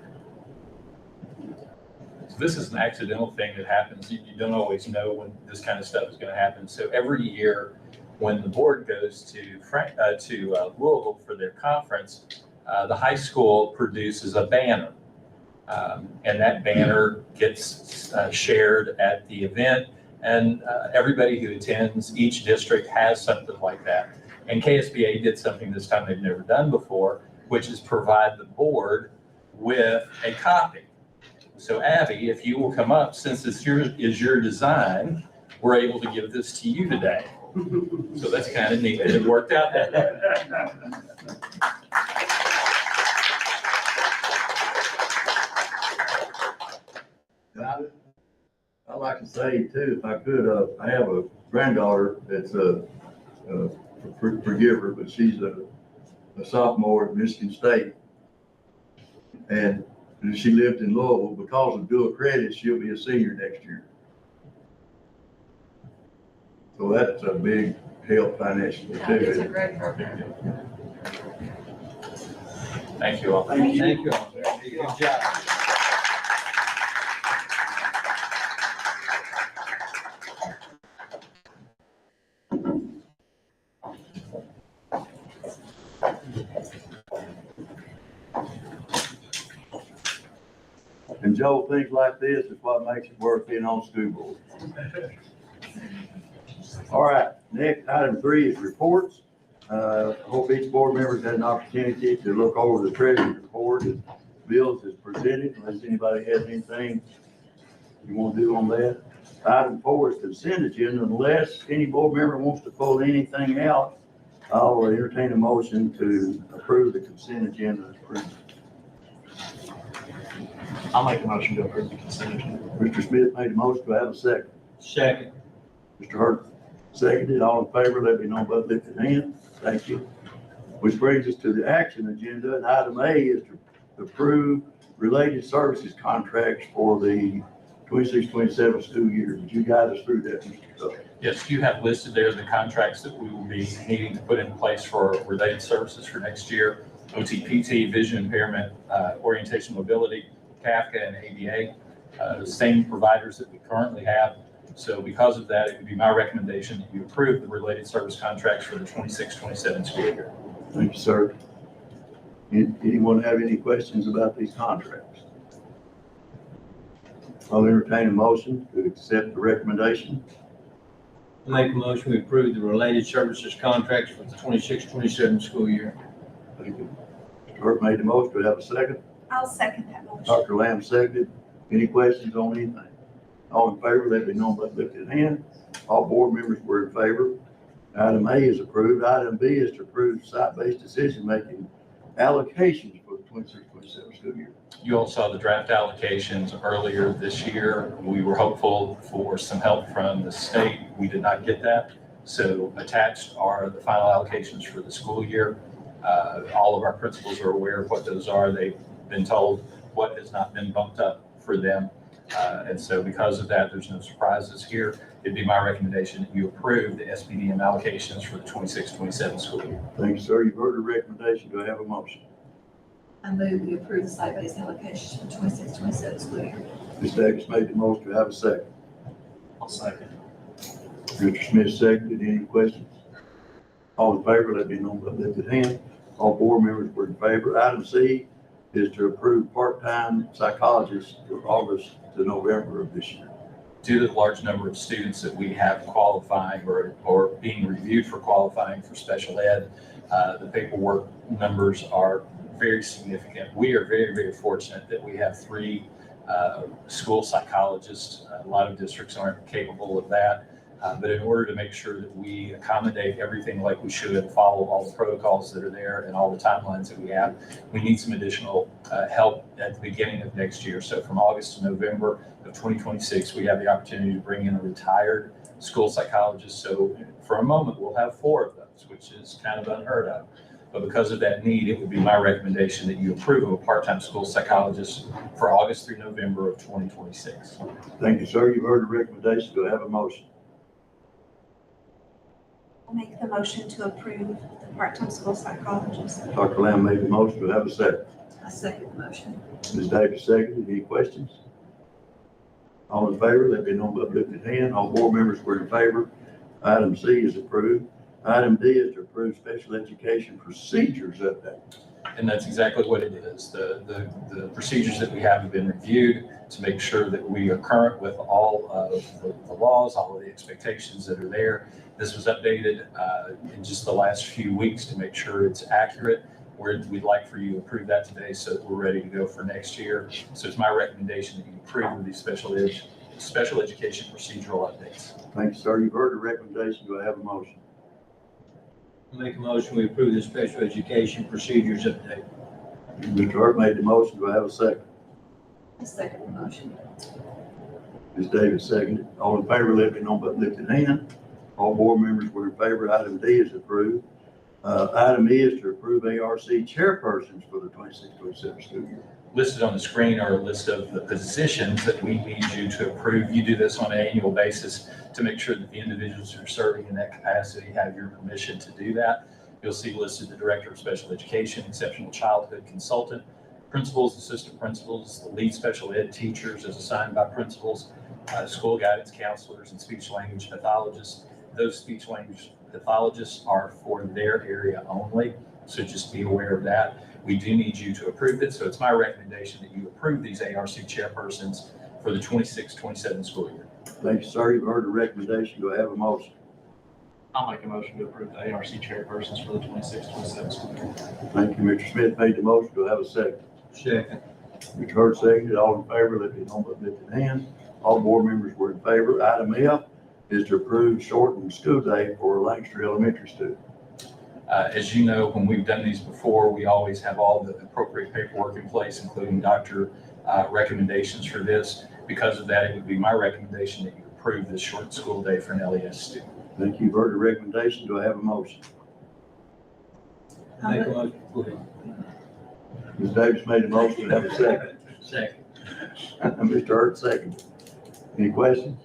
This is an accidental thing that happens. You don't always know when this kind of stuff is going to happen. So every year when the board goes to Louisville for their conference, the high school produces a banner. And that banner gets shared at the event, and everybody who attends each district has something like that. And KSBA did something this time they've never done before, which is provide the board with a copy. So Abby, if you will come up, since this is your design, we're able to give this to you today. So that's kind of neat. It worked out that way. I'd like to say too, if I could, I have a granddaughter that's forgive her, but she's a sophomore at Michigan State. And she lived in Louisville. Because of dual credit, she'll be a senior next year. So that's a big help financially too. It's a great program. Thank you all. Thank you. Thank you all. Good job. And Joe, things like this is what makes it worth being on school board. All right, next item 3 is reports. I hope each board member's had an opportunity to look over the treasurer's report as bills is presented, unless anybody has anything you want to do on that. Item 4 is consent agenda. Unless any board member wants to pull anything out, I'll entertain a motion to approve the consent agenda as printed. I'll make a motion to approve the consent agenda. Mr. Smith made a motion. Do I have a second? Second. Mr. Hurt seconded. All in favor, let me know by lifted hand. Thank you. Which brings us to the action agenda. And item A is to approve related services contracts for the 26-27 school year. Would you guide us through that, Mr. Cook? Yes, you have listed there the contracts that we will be needing to put in place for related services for next year. OTPT, vision impairment, orientation mobility, CAFCA, and ABA, the same providers that we currently have. So because of that, it would be my recommendation that you approve the related service contracts for the 26-27 school year. Thank you, sir. Anyone have any questions about these contracts? I'll entertain a motion to accept the recommendation. Make a motion to approve the related services contracts for the 26-27 school year. Thank you. Mr. Hurt made the motion. Do we have a second? I'll second that motion. Dr. Lamb seconded. Any questions on anything? All in favor, let me know by lifted hand. All board members were in favor. Item A is approved. Item B is to approve site-based decision-making allocations for the 26-27 school year. You all saw the draft allocations earlier this year. We were hopeful for some help from the state. We did not get that. So attached are the final allocations for the school year. All of our principals are aware of what those are. They've been told what has not been bumped up for them. And so because of that, there's no surprises here. It'd be my recommendation that you approve the SPDM allocations for the 26-27 school year. Thank you, sir. You've heard the recommendation. Do I have a motion? I move we approve the site-based allocations for 26-27 school year. Ms. Davis made the motion. Do I have a second? I'll second. Mr. Smith seconded. Any questions? All in favor, let it be known by lifted hand. All board members were in favor. Item C is to approve part-time psychologists for August to November of this year. Due to the large number of students that we have qualifying or being reviewed for qualifying for special ed, the paperwork numbers are very significant. We are very, very fortunate that we have 3 school psychologists. A lot of districts aren't capable of that. But in order to make sure that we accommodate everything like we should and follow all the protocols that are there and all the timelines that we have, we need some additional help at the beginning of next year. So from August to November of 2026, we have the opportunity to bring in a retired school psychologist. So for a moment, we'll have 4 of those, which is kind of unheard of. But because of that need, it would be my recommendation that you approve of a part-time school psychologist for August through November of 2026. Thank you, sir. You've heard the recommendation. Do I have a motion? I'll make the motion to approve the part-time school psychologist. Dr. Lamb made the motion. Do I have a second? I second the motion. Ms. Davis seconded. Any questions? All in favor, let it be known by lifted hand. All board members were in favor. Item C is approved. Item D is to approve special education procedures update. And that's exactly what it is. The procedures that we have been reviewed to make sure that we are current with all of the laws, all of the expectations that are there. This was updated in just the last few weeks to make sure it's accurate. We'd like for you to approve that today so that we're ready to go for next year. So it's my recommendation that you approve of these special education procedural updates. Thank you, sir. You've heard the recommendation. Do I have a motion? I'll make a motion, we approve the special education procedures update. Mr. Hart made the motion. Do I have a second? I second the motion. Ms. Davis seconded. All in favor, let it be known by lifted hand. All board members were in favor. Item D is approved. Item E is to approve ARC chairpersons for the 26-27 school year. Listed on the screen are a list of the positions that we need you to approve. You do this on an annual basis to make sure that the individuals who are serving in that capacity have your permission to do that. You'll see listed the Director of Special Education, Exceptional Childhood Consultant, principals, assistant principals, the lead special ed teachers as assigned by principals, school guidance counselors, and speech language pathologists. Those speech language pathologists are for their area only, so just be aware of that. We do need you to approve it, so it's my recommendation that you approve these ARC chairpersons for the 26-27 school year. Thank you, sir. You've heard the recommendation. Do I have a motion? I'll make a motion to approve the ARC chairpersons for the 26-27 school year. Thank you. Mr. Smith made the motion. Do I have a second? Second. Mr. Hurt seconded. All in favor, let it be known by lifted hand. All board members were in favor. Item F is to approve shortened school day for Lancaster Elementary students. As you know, when we've done these before, we always have all the appropriate paperwork in place, including doctor recommendations for this. Because of that, it would be my recommendation that you approve this short school day for an LES student. Thank you. You've heard the recommendation. Do I have a motion? Make a motion, go ahead. Ms. Davis made the motion. Do I have a second? Second. Mr. Hurt seconded. Any questions?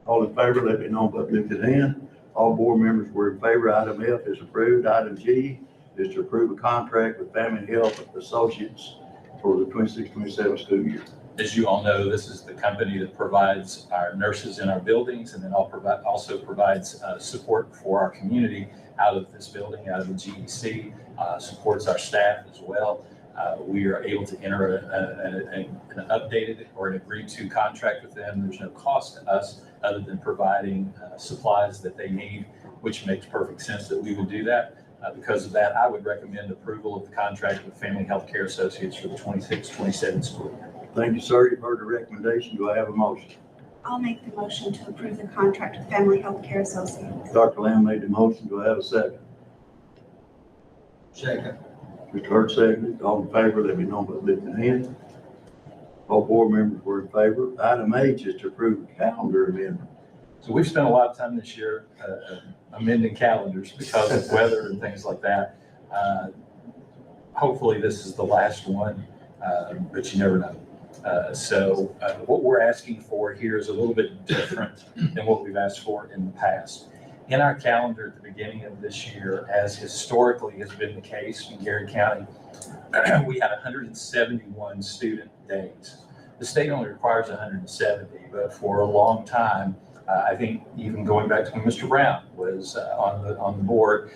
All in favor, let it be known by lifted hand. All board members were in favor. Item F is approved. Item G is to approve a contract with Family Health Associates for the 26-27 school year. As you all know, this is the company that provides our nurses in our buildings and then also provides support for our community out of this building, out of the GEC, supports our staff as well. We are able to enter an updated or an agreed to contract with them. There's no cost to us other than providing supplies that they need, which makes perfect sense that we would do that. Because of that, I would recommend approval of the contract with Family Healthcare Associates for the 26-27 school year. Thank you, sir. You've heard the recommendation. Do I have a motion? I'll make the motion to approve the contract with Family Healthcare Associates. Dr. Lamb made the motion. Do I have a second? Second. Mr. Hurt seconded. All in favor, let me know by lifting your hand. All board members were in favor. Item H is to approve the calendar amendment. So we've spent a lot of time this year amending calendars because of weather and things like that. Hopefully this is the last one, but you never know. So what we're asking for here is a little bit different than what we've asked for in the past. In our calendar at the beginning of this year, as historically has been the case in Garrard County, we had 171 student days. The state only requires 170, but for a long time, I think even going back to when Mr. Brown was on the board,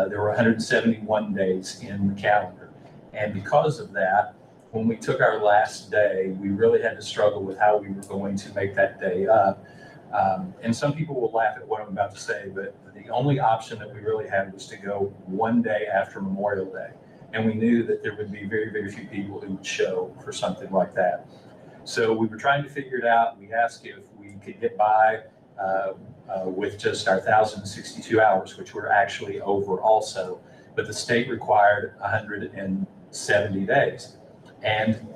there were 171 days in the calendar. And because of that, when we took our last day, we really had to struggle with how we were going to make that day up. And some people will laugh at what I'm about to say, but the only option that we really had was to go one day after Memorial Day. And we knew that there would be very, very few people who would show for something like that. So we were trying to figure it out. We asked if we could get by with just our 1,062 hours, which we're actually over also, but the state required 170 days. And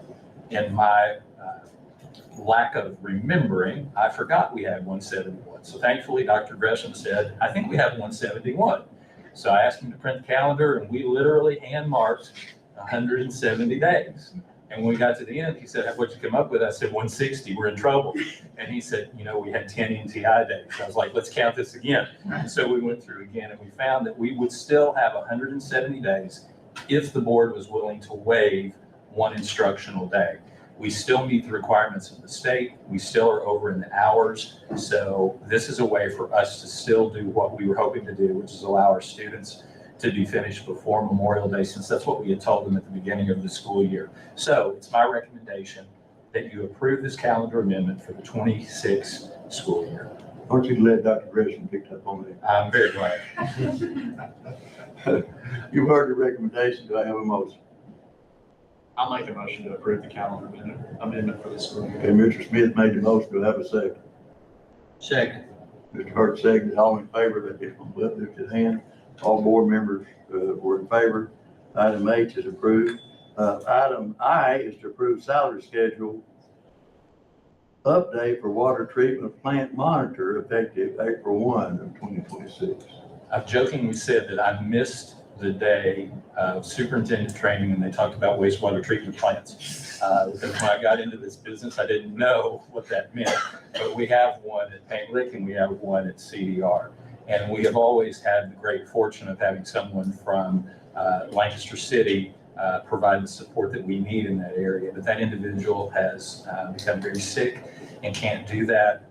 in my lack of remembering, I forgot we had 171. So thankfully, Dr. Gresham said, I think we have 171. So I asked him to print the calendar, and we literally hand marked 170 days. And when we got to the end, he said, what'd you come up with? I said, 160, we're in trouble. And he said, we had 10 NTI days. I was like, let's count this again. And so we went through again, and we found that we would still have 170 days if the board was willing to waive one instructional day. We still meet the requirements of the state. We still are over in the hours. So this is a way for us to still do what we were hoping to do, which is allow our students to be finished before Memorial Day, since that's what we had told them at the beginning of the school year. So it's my recommendation that you approve this calendar amendment for the 26 school year. Aren't you glad Dr. Gresham picked up on that? I'm very glad. You've heard the recommendation. Do I have a motion? I'll make a motion to approve the calendar amendment for the school year. Okay, Mr. Smith made the motion. Do I have a second? Second. Mr. Hurt seconded. All in favor, let me lift his hand. All board members were in favor. Item H is approved. Item I is to approve salary schedule update for water treatment plant monitor effective April 1 of 2026. I've jokingly said that I missed the day of superintendent training and they talked about wastewater treatment plants. Because when I got into this business, I didn't know what that meant. But we have one at Paint Lick and we have one at CDR. And we have always had the great fortune of having someone from Lancaster City provide the support that we need in that area. But that individual has become very sick and can't do that.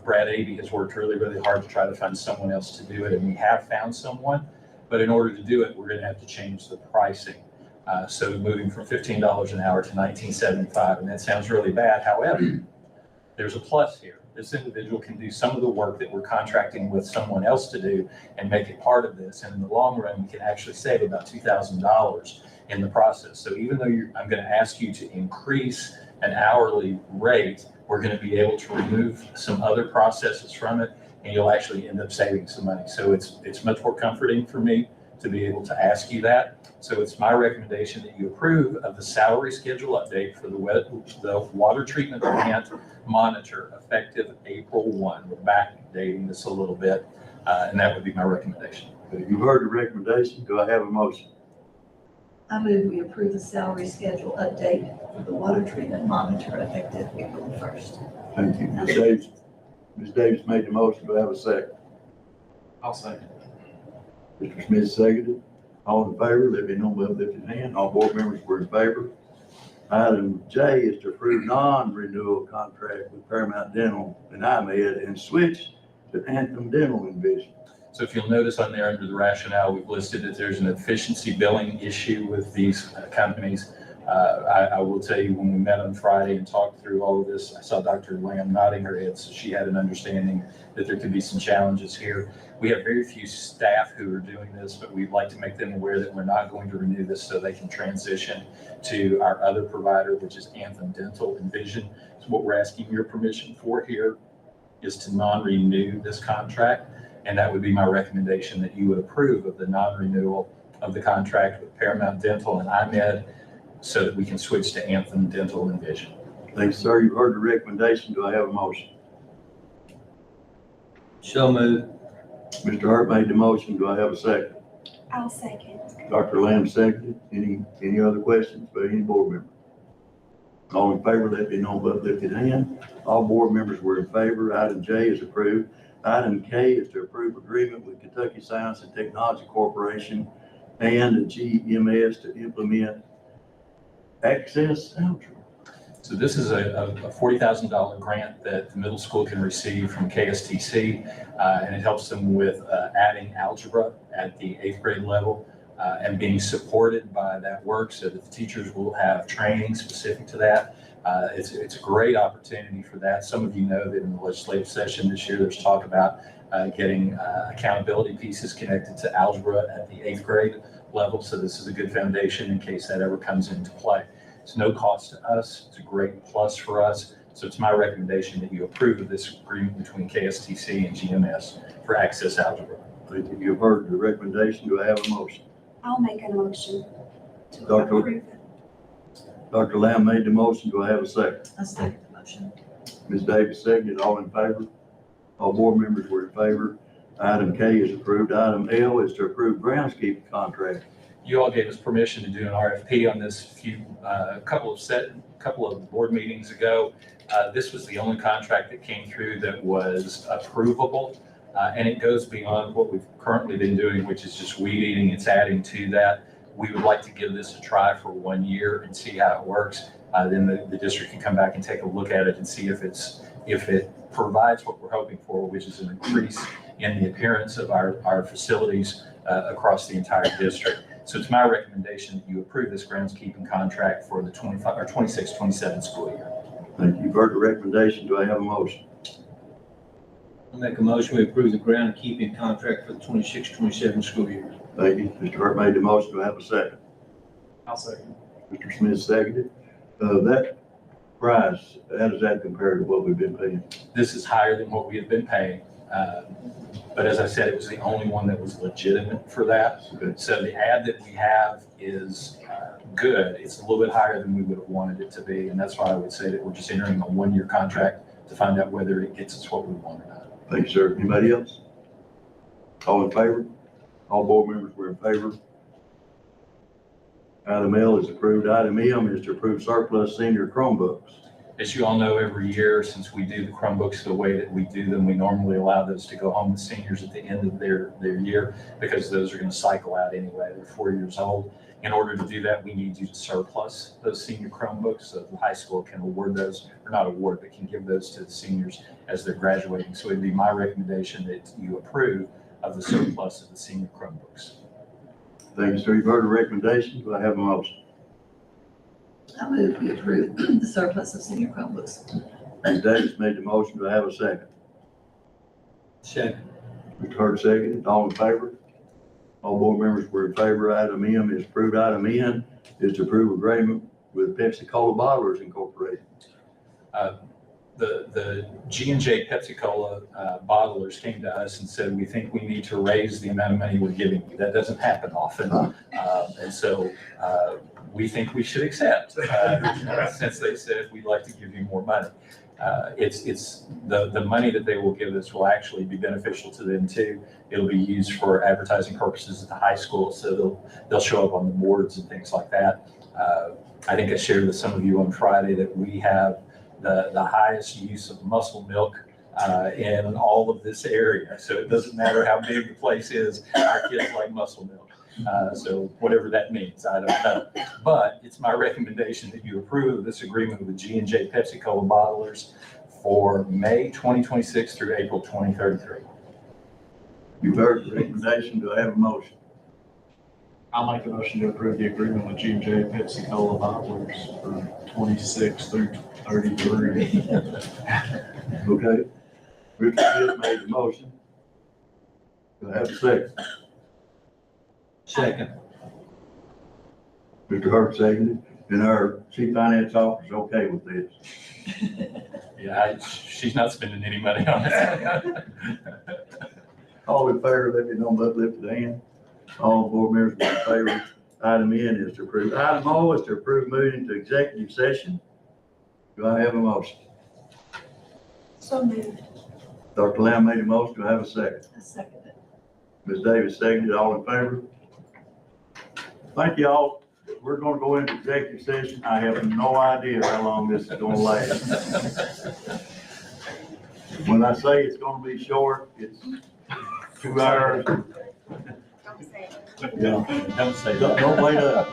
Brad Avey has worked really, really hard to try to find someone else to do it, and we have found someone. But in order to do it, we're going to have to change the pricing. So moving from $15 an hour to $19.75, and that sounds really bad. However, there's a plus here. This individual can do some of the work that we're contracting with someone else to do and make it part of this. And in the long run, we can actually save about $2,000 in the process. So even though I'm going to ask you to increase an hourly rate, we're going to be able to remove some other processes from it, and you'll actually end up saving some money. So it's much more comforting for me to be able to ask you that. So it's my recommendation that you approve of the salary schedule update for the water treatment plant monitor effective April 1. We're backdating this a little bit, and that would be my recommendation. You've heard the recommendation. Do I have a motion? I move we approve the salary schedule update for the water treatment monitor effective April 1st. Thank you. Ms. Davis. Ms. Davis made the motion. Do I have a second? I'll second. Mr. Smith seconded. All in favor, let me know by lifting hand. All board members were in favor. Item J is to approve non-renewal contract with Paramount Dental and IMED and switch to Anthem Dental and Vision. So if you'll notice on there under the rationale, we've listed that there's an efficiency billing issue with these companies. I will tell you, when we met on Friday and talked through all of this, I saw Dr. Lamb nodding her head, so she had an understanding that there could be some challenges here. We have very few staff who are doing this, but we'd like to make them aware that we're not going to renew this so they can transition to our other provider, which is Anthem Dental and Vision. So what we're asking your permission for here is to non-renew this contract, and that would be my recommendation, that you would approve of the non-renewal of the contract with Paramount Dental and IMED, so that we can switch to Anthem Dental and Vision. Thanks, sir. You've heard the recommendation. Do I have a motion? So moved. Mr. Hart made the motion. Do I have a second? I'll second. Dr. Lamb seconded. Any other questions by any board member? All in favor, let me know by lifted hand. All board members were in favor. Item J is approved. Item K is to approve agreement with Kentucky Science and Technology Corporation and GMS to implement Access Algebra. So this is a $40,000 grant that the middle school can receive from KSTC, and it helps them with adding algebra at the 8th grade level and being supported by that work so that the teachers will have training specific to that. It's a great opportunity for that. Some of you know that in the legislative session this year, there's talk about getting accountability pieces connected to algebra at the 8th grade level. So this is a good foundation in case that ever comes into play. It's no cost to us. It's a great plus for us. So it's my recommendation that you approve of this agreement between KSTC and GMS for Access Algebra. Thank you. You've heard the recommendation. Do I have a motion? I'll make a motion to Dr. approve it. Dr. Lamb made the motion. Do I have a second? I second the motion. Ms. Davis seconded. All in favor? All board members were in favor. Item K is approved. Item L is to approve groundskeeping contract. You all gave us permission to do an RFP on this couple of board meetings ago. This was the only contract that came through that was approvable, and it goes beyond what we've currently been doing, which is just weed eating. It's adding to that. We would like to give this a try for 1 year and see how it works. Then the district can come back and take a look at it and see if it provides what we're hoping for, which is an increase in the appearance of our facilities across the entire district. So it's my recommendation that you approve this groundskeeping contract for the 26-27 school year. Thank you. You've heard the recommendation. Do I have a motion? I'll make a motion, we approve the groundkeeping contract for the 26-27 school year. Thank you. Mr. Hart made the motion. Do I have a second? I'll second. Mr. Smith seconded. That price, how does that compare to what we've been paying? This is higher than what we had been paying. But as I said, it was the only one that was legitimate for that. Okay. So the ad that we have is good. It's a little bit higher than we would have wanted it to be. And that's why I would say that we're just entering a 1-year contract to find out whether it gets us what we want or not. Thank you, sir. Anybody else? All in favor? All board members were in favor. Item L is approved. Item M is to approve surplus senior Chromebooks. As you all know, every year, since we do the Chromebooks the way that we do them, we normally allow those to go home with seniors at the end of their year, because those are going to cycle out anyway. They're 4 years old. In order to do that, we need you to surplus those senior Chromebooks so the high school can award those, or not award, but can give those to the seniors as they're graduating. So it'd be my recommendation that you approve of the surplus of the senior Chromebooks. Thank you, sir. You've heard the recommendation. Do I have a motion? I move we approve the surplus of senior Chromebooks. Ms. Davis made the motion. Do I have a second? Second. Mr. Hart seconded. All in favor? All board members were in favor. Item M is approved. Item N is to approve agreement with Pepsi Cola Bottlers Incorporated. The G&J Pepsi Cola bottlers came to us and said, we think we need to raise the amount of money we're giving you. That doesn't happen often. And so we think we should accept, since they said we'd like to give you more money. It's the money that they will give us will actually be beneficial to them too. It'll be used for advertising purposes at the high school, so they'll show up on the boards and things like that. I think I shared with some of you on Friday that we have the highest use of muscle milk in all of this area. So it doesn't matter how big the place is, our kids like muscle milk. So whatever that means, I don't know. But it's my recommendation that you approve of this agreement with G&J Pepsi Cola bottlers for May 2026 through April 2033. You've heard the recommendation. Do I have a motion? I'll make a motion to approve the agreement with G&J Pepsi Cola bottlers for 26 through 33. Okay. Richard Smith made the motion. Do I have a second? Second. Mr. Hurt seconded, and our chief finance officer's okay with this. Yeah, she's not spending any money on this. All in favor, let me know by lifted hand. All board members in favor. Item N is to approve. Item O is to approve moving to executive session. Do I have a motion? So moved. Dr. Lamb made a motion. Do I have a second? I second it. Ms. Davis seconded. All in favor? Thank you all. We're gonna go into executive session. I have no idea how long this is gonna last. When I say it's gonna be short, it's 2 hours. Don't say it. Yeah, Don't say that. don't wait up.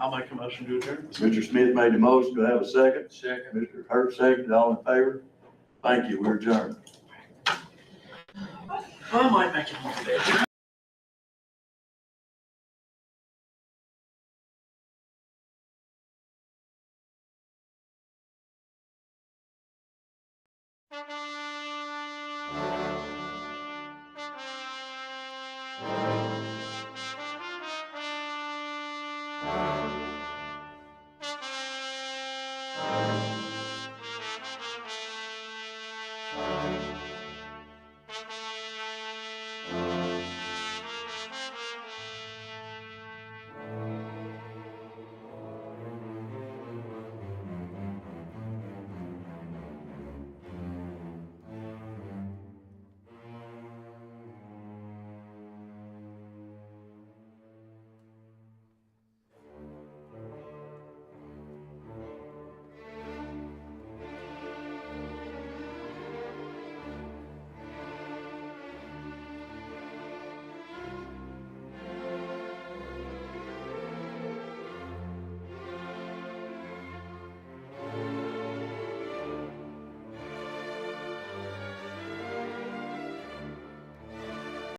I'll make a motion to adjourn. Mr. Smith made the motion. Do I have a second? Second. Mr. Hurt seconded. All in favor? Thank you. We're adjourned. I might make it home today.